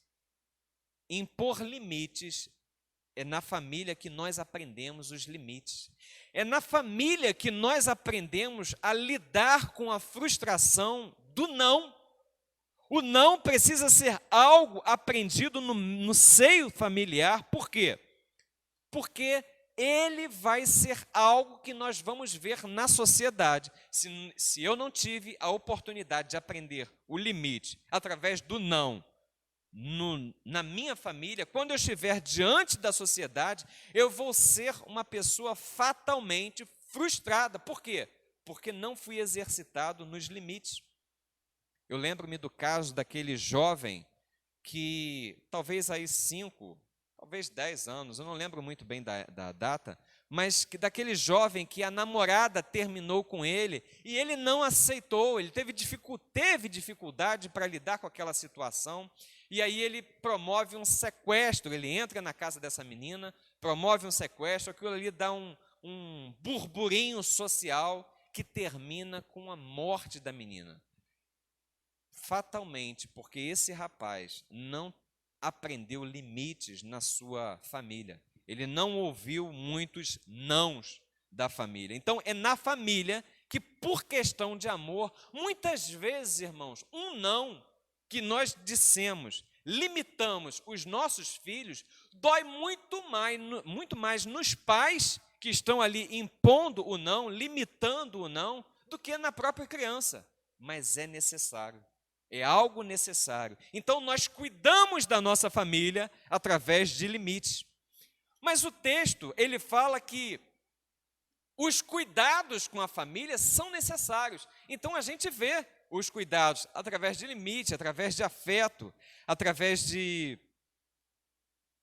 D: impor limites é na família que nós aprendemos os limites. É na família que nós aprendemos a lidar com a frustração do não. O não precisa ser algo aprendido no seio familiar. Por quê? Porque ele vai ser algo que nós vamos ver na sociedade. Se eu não tive a oportunidade de aprender o limite através do não na minha família, quando eu estiver diante da sociedade, eu vou ser uma pessoa fatalmente frustrada. Por quê? Porque não fui exercitado nos limites. Eu lembro-me do caso daquele jovem que, talvez aí 5, talvez 10 anos, eu não lembro muito bem da data, mas daquele jovem que a namorada terminou com ele e ele não aceitou, ele teve dificuldade para lidar com aquela situação, e aí ele promove um sequestro, ele entra na casa dessa menina, promove um sequestro, aquilo ali dá um burburinho social que termina com a morte da menina. Fatalmente, porque esse rapaz não aprendeu limites na sua família. Ele não ouviu muitos nãos da família. Então, é na família que, por questão de amor, muitas vezes, irmãos, um não que nós dissemos limitamos os nossos filhos, dói muito mais nos pais que estão ali impondo o não, limitando o não, do que na própria criança. Mas é necessário, é algo necessário. Então nós cuidamos da nossa família através de limites. Mas o texto, ele fala que os cuidados com a família são necessários. Então a gente vê os cuidados através de limite, através de afeto, através de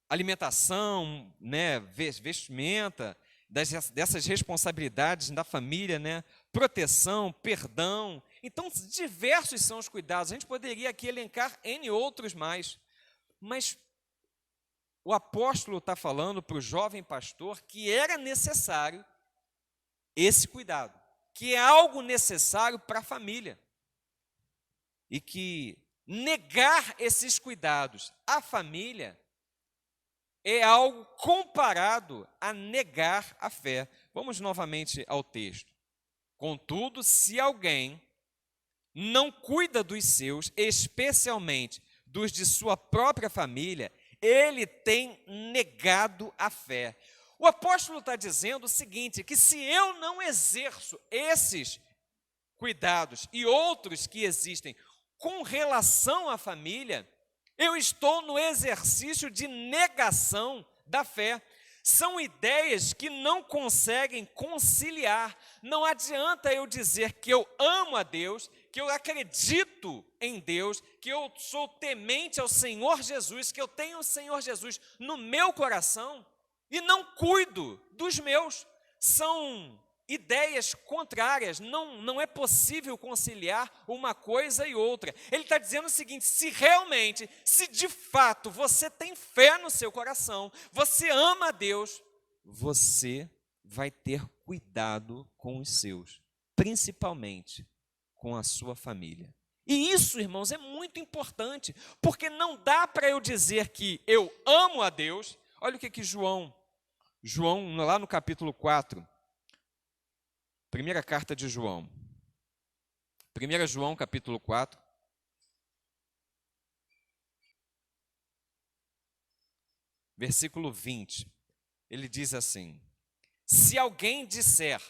D: alimentação, né, vestimenta, dessas responsabilidades da família, né, proteção, perdão. Então, diversos são os cuidados. A gente poderia aqui elencar N outros mais. Mas o apóstolo está falando para o jovem pastor que era necessário esse cuidado, que é algo necessário para a família. E que negar esses cuidados à família é algo comparado a negar a fé. Vamos novamente ao texto. Contudo, se alguém não cuida dos seus, especialmente dos de sua própria família, ele tem negado a fé. O apóstolo está dizendo o seguinte, que se eu não exerço esses cuidados e outros que existem com relação à família, eu estou no exercício de negação da fé. São ideias que não conseguem conciliar. Não adianta eu dizer que eu amo a Deus, que eu acredito em Deus, que eu sou temente ao Senhor Jesus, que eu tenho o Senhor Jesus no meu coração e não cuido dos meus. São ideias contrárias, não é possível conciliar uma coisa e outra. Ele está dizendo o seguinte, se de fato você tem fé no seu coração, você ama a Deus, você vai ter cuidado com os seus, principalmente com a sua família. E isso, irmãos, é muito importante, porque não dá para eu dizer que eu amo a Deus. Olha o que João, lá no capítulo 4, primeira carta de João. 1 João, capítulo 4. Versículo 20. Ele diz assim: se alguém disser,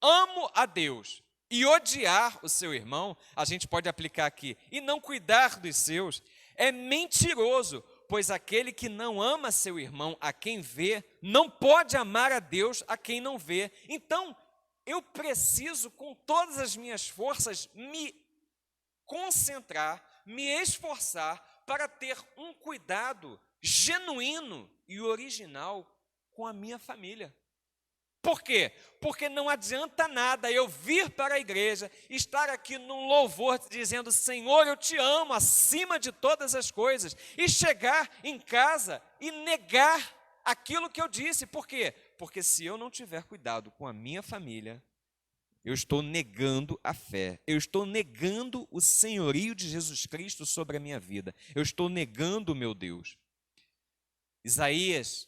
D: amo a Deus, e odiar o seu irmão, a gente pode aplicar aqui, e não cuidar dos seus, é mentiroso, pois aquele que não ama seu irmão a quem vê, não pode amar a Deus a quem não vê. Então, eu preciso, com todas as minhas forças, me concentrar, me esforçar para ter um cuidado genuíno e original com a minha família. Por quê? Porque não adianta nada eu vir para a igreja, estar aqui num louvor dizendo, Senhor, eu te amo acima de todas as coisas, e chegar em casa e negar aquilo que eu disse. Por quê? Porque se eu não tiver cuidado com a minha família, eu estou negando a fé, eu estou negando o senhorio de Jesus Cristo sobre a minha vida, eu estou negando o meu Deus. Isaías,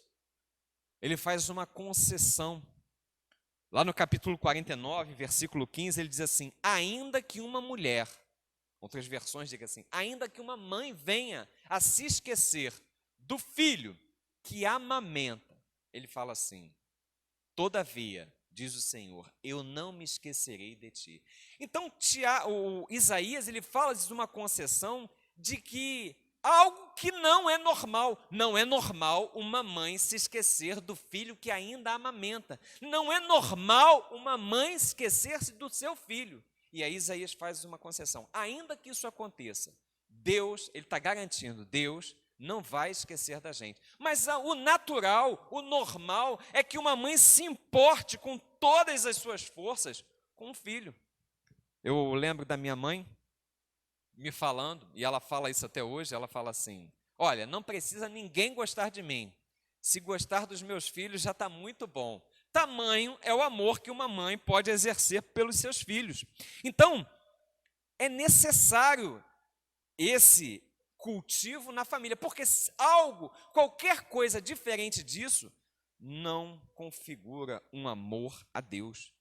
D: ele faz uma concessão. Lá no capítulo 49, versículo 15, ele diz assim, ainda que uma mulher, outras versões dizem assim, ainda que uma mãe venha a se esquecer do filho que amamenta, ele fala assim, todavia, diz o Senhor, eu não me esquecerei de ti. Então, o Isaías, ele fala de uma concessão de que algo que não é normal. Não é normal uma mãe se esquecer do filho que ainda amamenta. Não é normal uma mãe esquecer-se do seu filho. E aí Isaías faz uma concessão. Ainda que isso aconteça, Deus, ele está garantindo, Deus não vai esquecer da gente. Mas o natural, o normal, é que uma mãe se importe com todas as suas forças com o filho. Eu lembro da minha mãe me falando, e ela fala isso até hoje, ela fala assim, olha, não precisa ninguém gostar de mim, se gostar dos meus filhos já está muito bom. Tamanho é o amor que uma mãe pode exercer pelos seus filhos. Então, é necessário esse cultivo na família, porque qualquer coisa diferente disso, não configura um amor a Deus.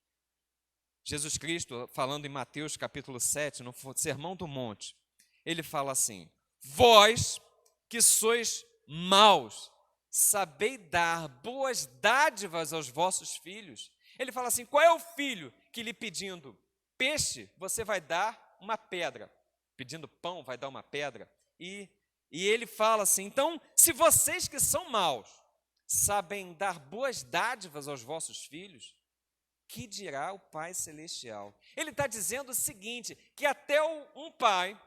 D: Jesus Cristo, falando em Mateus capítulo 7, no Sermão do Monte, ele fala assim, vós que sois maus, sabei dar boas dádivas aos vossos filhos. Ele fala assim, qual é o filho que lhe pedindo peixe, você vai dar uma pedra? Pedindo pão, vai dar uma pedra? E ele fala assim, então, se vocês que são maus, sabem dar boas dádivas aos vossos filhos, que dirá o Pai Celestial? Ele está dizendo o seguinte, que até um pai,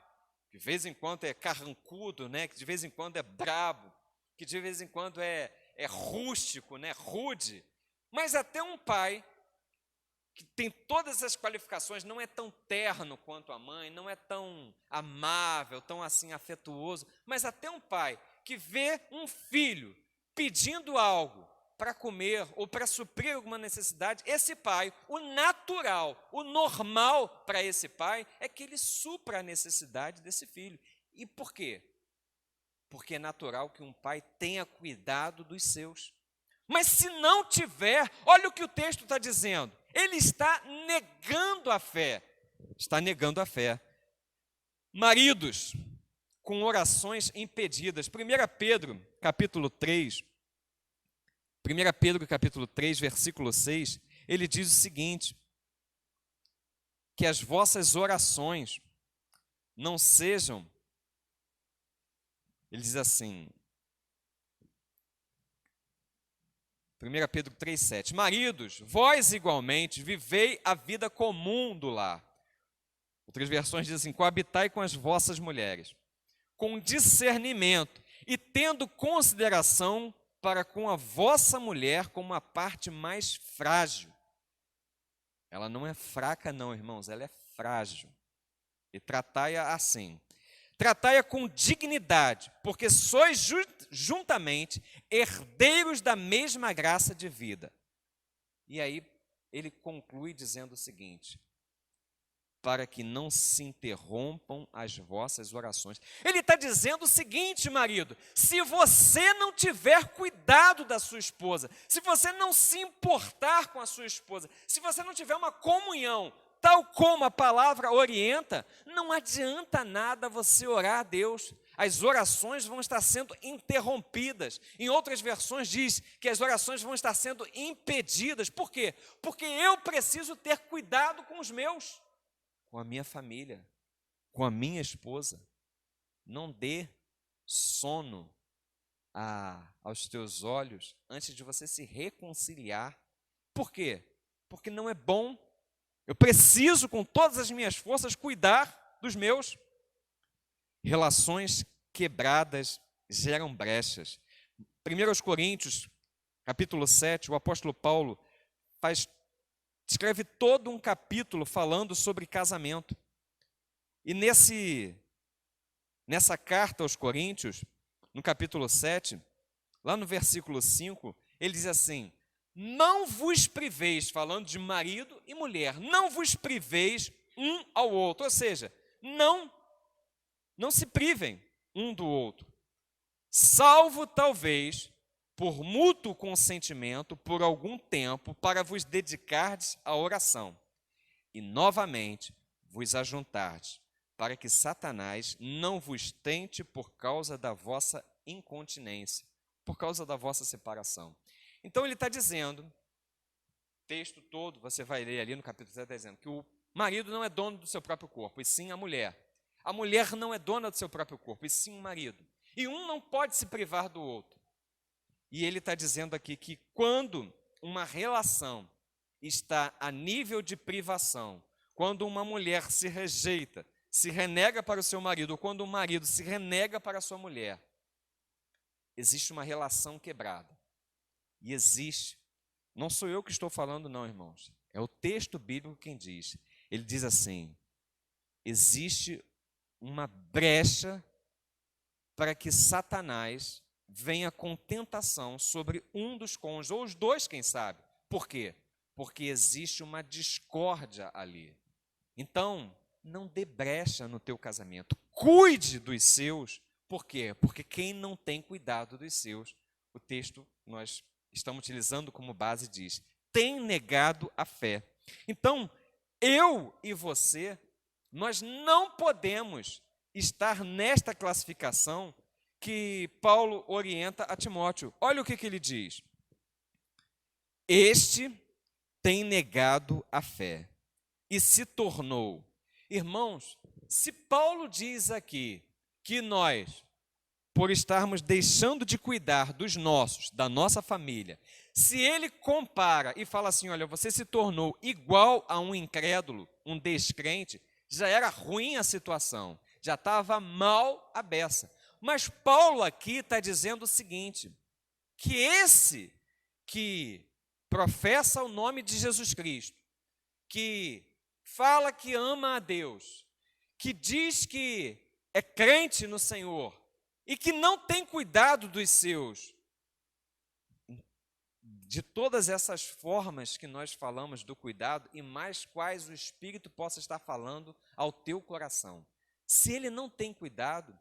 D: que de vez em quando é carrancudo, né, que de vez em quando é brabo, que de vez em quando é rústico, né, rude, mas até um pai que tem todas as qualificações, não é tão terno quanto a mãe, não é tão amável, tão assim afetuoso, mas até um pai que vê um filho pedindo algo para comer ou para suprir alguma necessidade, esse pai, o natural, o normal para esse pai é que ele supra a necessidade desse filho. E por quê? Porque é natural que um pai tenha cuidado dos seus. Mas se não tiver, olha o que o texto está dizendo. Ele está negando a fé. Está negando a fé. Maridos, com orações impedidas. 1 Pedro, capítulo 3, versículo 6, ele diz o seguinte, que as vossas orações não sejam, ele diz assim, 1 Pedro 3,7, maridos, vós igualmente vivei a vida comum do lar. Outras versões dizem assim, coabitai com as vossas mulheres, com discernimento e tendo consideração para com a vossa mulher como a parte mais frágil. Ela não é fraca não, irmãos, ela é frágil. E tratai-a assim. Tratai-a com dignidade, porque sois juntamente herdeiros da mesma graça de vida. E aí ele conclui dizendo o seguinte, para que não se interrompam as vossas orações. Ele está dizendo o seguinte, marido, se você não tiver cuidado da sua esposa, se você não se importar com a sua esposa, se você não tiver uma comunhão, tal como a palavra orienta, não adianta nada você orar a Deus. As orações vão estar sendo interrompidas. Em outras versões diz que as orações vão estar sendo impedidas. Por quê? Porque eu preciso ter cuidado com os meus, com a minha família, com a minha esposa. Não dê sono aos teus olhos antes de você se reconciliar. Por quê? Porque não é bom. Eu preciso, com todas as minhas forças, cuidar dos meus. Relações quebradas geram brechas. 1 Coríntios, capítulo 7, o apóstolo Paulo escreve todo um capítulo falando sobre casamento. E nessa carta aos Coríntios, no capítulo 7, lá no versículo 5, ele diz assim, não vos priveis, falando de marido e mulher, não vos priveis um ao outro, ou seja, não se privem um do outro, salvo talvez por mútuo consentimento por algum tempo para vos dedicardes à oração e novamente vos ajuntardes, para que Satanás não vos tente por causa da vossa incontinência, por causa da vossa separação. Então ele está dizendo, o texto todo, você vai ler ali no capítulo 7, está dizendo que o marido não é dono do seu próprio corpo, e sim a mulher. A mulher não é dona do seu próprio corpo, e sim o marido. E um não pode se privar do outro. E ele está dizendo aqui que quando uma relação está a nível de privação, quando uma mulher se rejeita, se renega para o seu marido, ou quando o marido se renega para a sua mulher, existe uma relação quebrada. E existe, não sou eu que estou falando não, irmãos, é o texto bíblico quem diz. Ele diz assim, existe uma brecha para que Satanás venha com tentação sobre um dos cônjuges, ou os dois, quem sabe. Por quê? Porque existe uma discórdia ali. Então, não dê brecha no teu casamento. Cuide dos seus. Por quê? Porque quem não tem cuidado dos seus, o texto nós estamos utilizando como base diz, tem negado a fé. Então, eu e você, nós não podemos estar nesta classificação que Paulo orienta a Timóteo. Olha o que ele diz. Este tem negado a fé e se tornou. Irmãos, se Paulo diz aqui que nós, por estarmos deixando de cuidar dos nossos, da nossa família, se ele compara e fala assim, olha, você se tornou igual a um incrédulo, um descrente, já era ruim a situação, já estava mal a beça. Mas Paulo aqui está dizendo o seguinte, que esse que professa o nome de Jesus Cristo, que fala que ama a Deus, que diz que é crente no Senhor e que não tem cuidado dos seus, de todas essas formas que nós falamos do cuidado e mais quais o Espírito possa estar falando ao teu coração. Se ele não tem cuidado,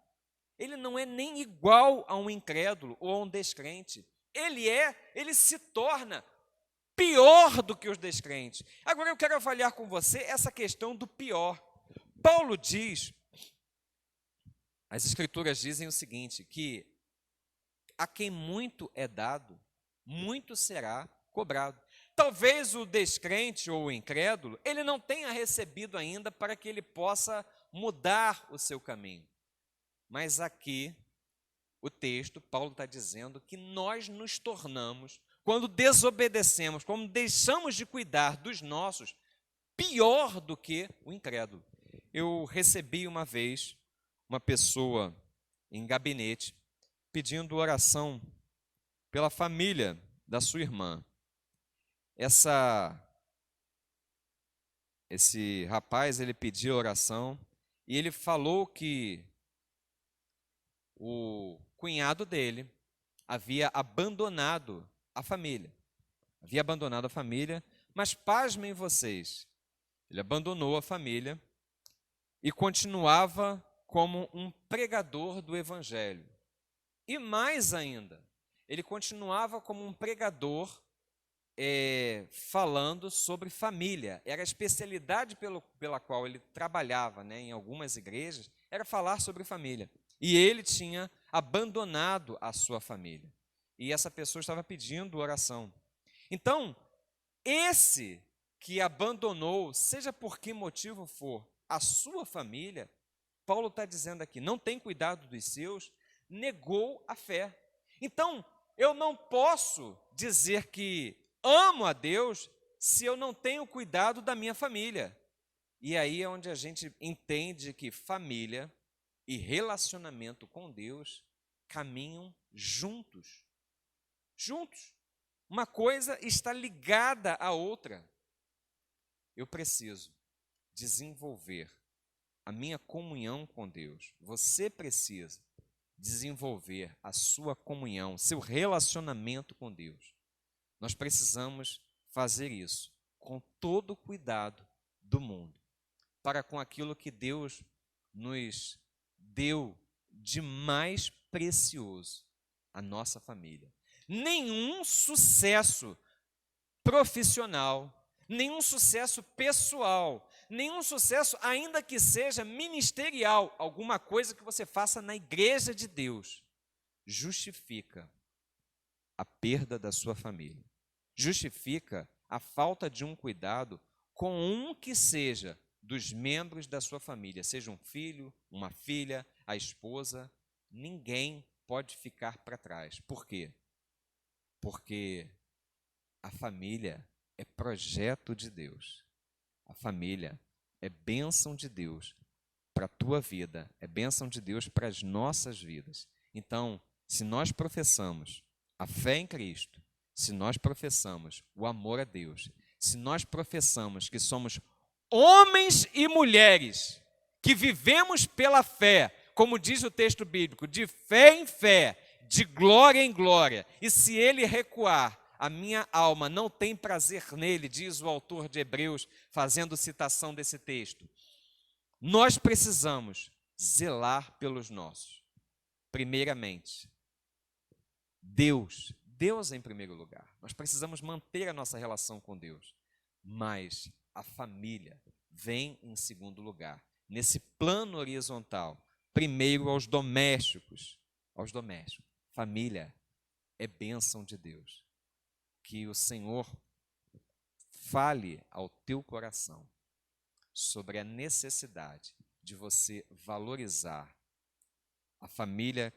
D: ele não é nem igual a um incrédulo ou a um descrente. Ele se torna pior do que os descrentes. Agora eu quero avaliar com você essa questão do pior. Paulo diz, as Escrituras dizem o seguinte, que a quem muito é dado, muito será cobrado. Talvez o descrente ou o incrédulo, ele não tenha recebido ainda para que ele possa mudar o seu caminho. Mas aqui, o texto, Paulo está dizendo que nós nos tornamos, quando desobedecemos, quando deixamos de cuidar dos nossos, pior do que o incrédulo. Eu recebi uma vez uma pessoa em gabinete pedindo oração pela família da sua irmã. Esse rapaz, ele pediu oração e ele falou que o cunhado dele havia abandonado a família. Mas pasmem vocês, ele abandonou a família e continuava como um pregador do evangelho. E mais ainda, ele continuava como um pregador falando sobre família. Era a especialidade pela qual ele trabalhava, né, em algumas igrejas, era falar sobre família. E ele tinha abandonado a sua família. E essa pessoa estava pedindo oração. Então, esse que abandonou, seja por que motivo for, a sua família, Paulo está dizendo aqui, não tem cuidado dos seus, negou a fé. Então, eu não posso dizer que amo a Deus se eu não tenho cuidado da minha família. E aí é onde a gente entende que família e relacionamento com Deus caminham juntos. Juntos. Uma coisa está ligada à outra. Eu preciso desenvolver a minha comunhão com Deus. Você precisa desenvolver a sua comunhão, seu relacionamento com Deus. Nós precisamos fazer isso com todo o cuidado do mundo, para com aquilo que Deus nos deu de mais precioso, a nossa família. Nenhum sucesso profissional, nenhum sucesso pessoal, nenhum sucesso, ainda que seja ministerial, alguma coisa que você faça na igreja de Deus, justifica a perda da sua família. Justifica a falta de um cuidado com um que seja dos membros da sua família, seja um filho, uma filha, a esposa. Ninguém pode ficar para trás. Por quê? Porque a família é projeto de Deus. A família é bênção de Deus para a tua vida, é bênção de Deus para as nossas vidas. Então, se nós professamos a fé em Cristo, se nós professamos o amor a Deus, se nós professamos que somos homens e mulheres que vivemos pela fé, como diz o texto bíblico, de fé em fé, de glória em glória, e se ele recuar, a minha alma não tem prazer nele, diz o autor de Hebreus, fazendo citação desse texto. Nós precisamos zelar pelos nossos. Primeiramente, Deus em primeiro lugar. Nós precisamos manter a nossa relação com Deus. Mas a família vem em segundo lugar. Nesse plano horizontal, primeiro aos domésticos, aos domésticos. Família é bênção de Deus. Que o Senhor fale ao teu coração sobre a necessidade de você valorizar a família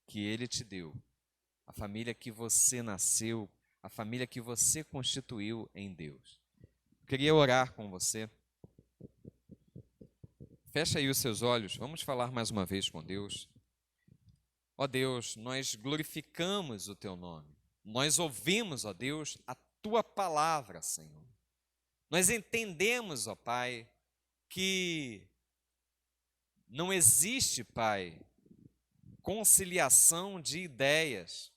D: que Ele te deu, a família que você nasceu, a família que você constituiu em Deus. Eu queria orar com você. Fecha aí os seus olhos, vamos falar mais uma vez com Deus. Ó Deus, nós glorificamos o Teu nome. Nós ouvimos, ó Deus, a Tua palavra, Senhor. Nós entendemos, ó Pai, que não existe, Pai, conciliação de ideias.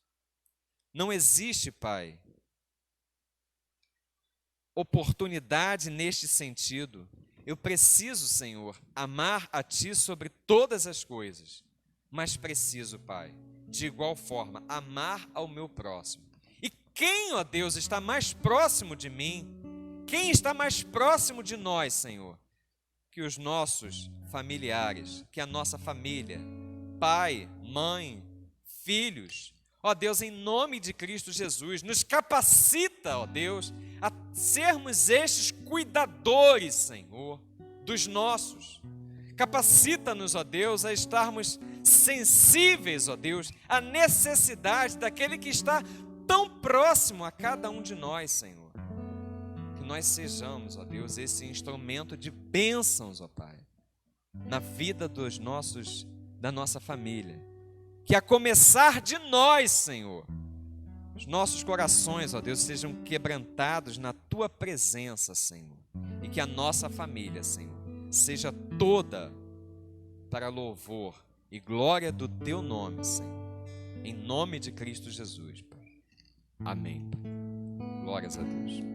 D: Não existe, Pai, oportunidade neste sentido. Eu preciso, Senhor, amar a Ti sobre todas as coisas, mas preciso, Pai, de igual forma, amar ao meu próximo. E quem, ó Deus, está mais próximo de mim? Quem está mais próximo de nós, Senhor? Que os nossos familiares, que a nossa família, pai, mãe, filhos. Ó Deus, em nome de Cristo Jesus, nos capacita, ó Deus, a sermos estes cuidadores, Senhor, dos nossos. Capacita-nos, ó Deus, a estarmos sensíveis, ó Deus, à necessidade daquele que está tão próximo a cada um de nós, Senhor. Que nós sejamos, ó Deus, esse instrumento de bênçãos, ó Pai, na vida da nossa família. Que a começar de nós, Senhor, os nossos corações, ó Deus, sejam quebrantados na Tua presença, Senhor. E que a nossa família, Senhor, seja toda para louvor e glória do Teu nome, Senhor. Em nome de Cristo Jesus, Pai. Amém, Pai. Glórias a Deus.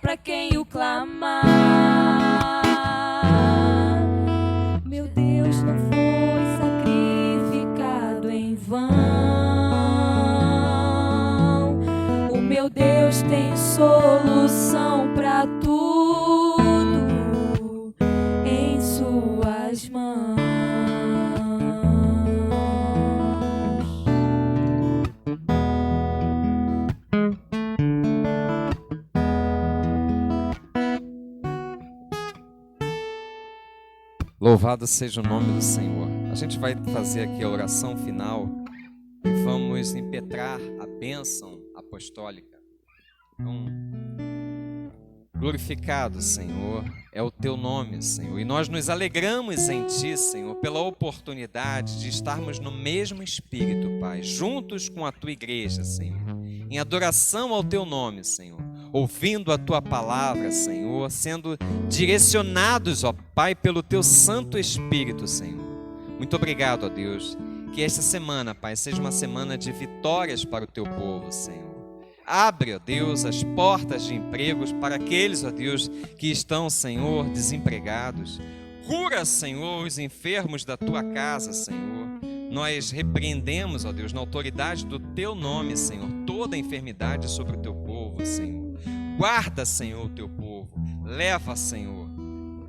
A: Para quem o clamar. Meu Deus não foi sacrificado em vão. O meu Deus tem solução para tudo em suas mãos.
D: Louvado seja o nome do Senhor. A gente vai fazer aqui a oração final e vamos impetrar a bênção apostólica. Então, Glorificado, Senhor, é o teu nome, Senhor. E nós nos alegramos em ti, Senhor, pela oportunidade de estarmos no mesmo espírito, Pai, juntos com a tua igreja, Senhor, em adoração ao teu nome, Senhor, ouvindo a tua palavra, Senhor, sendo direcionados, ó Pai, pelo teu Santo Espírito, Senhor. Muito obrigado, ó Deus, que esta semana, Pai, seja uma semana de vitórias para o teu povo, Senhor. Abre, ó Deus, as portas de empregos para aqueles, ó Deus, que estão, Senhor, desempregados. Cura, Senhor, os enfermos da tua casa, Senhor. Nós repreendemos, ó Deus, na autoridade do teu nome, Senhor, toda a enfermidade sobre o teu povo, Senhor. Guarda, Senhor, o teu povo. Leva, Senhor,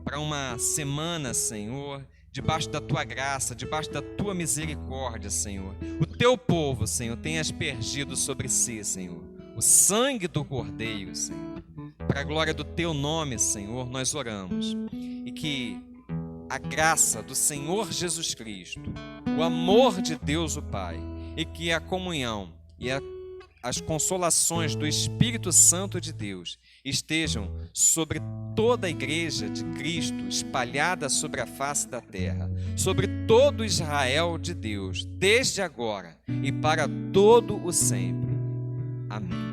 D: para uma semana, Senhor, debaixo da tua graça, debaixo da tua misericórdia, Senhor. O teu povo, Senhor, tem aspergido sobre si, Senhor, o sangue do Cordeiro, Senhor. Para a glória do teu nome, Senhor, nós oramos. E que a graça do Senhor Jesus Cristo, o amor de Deus o Pai, e que a comunhão e as consolações do Espírito Santo de Deus estejam sobre toda a igreja de Cristo, espalhada sobre a face da terra, sobre todo Israel de Deus, desde agora e para todo o sempre. Amém.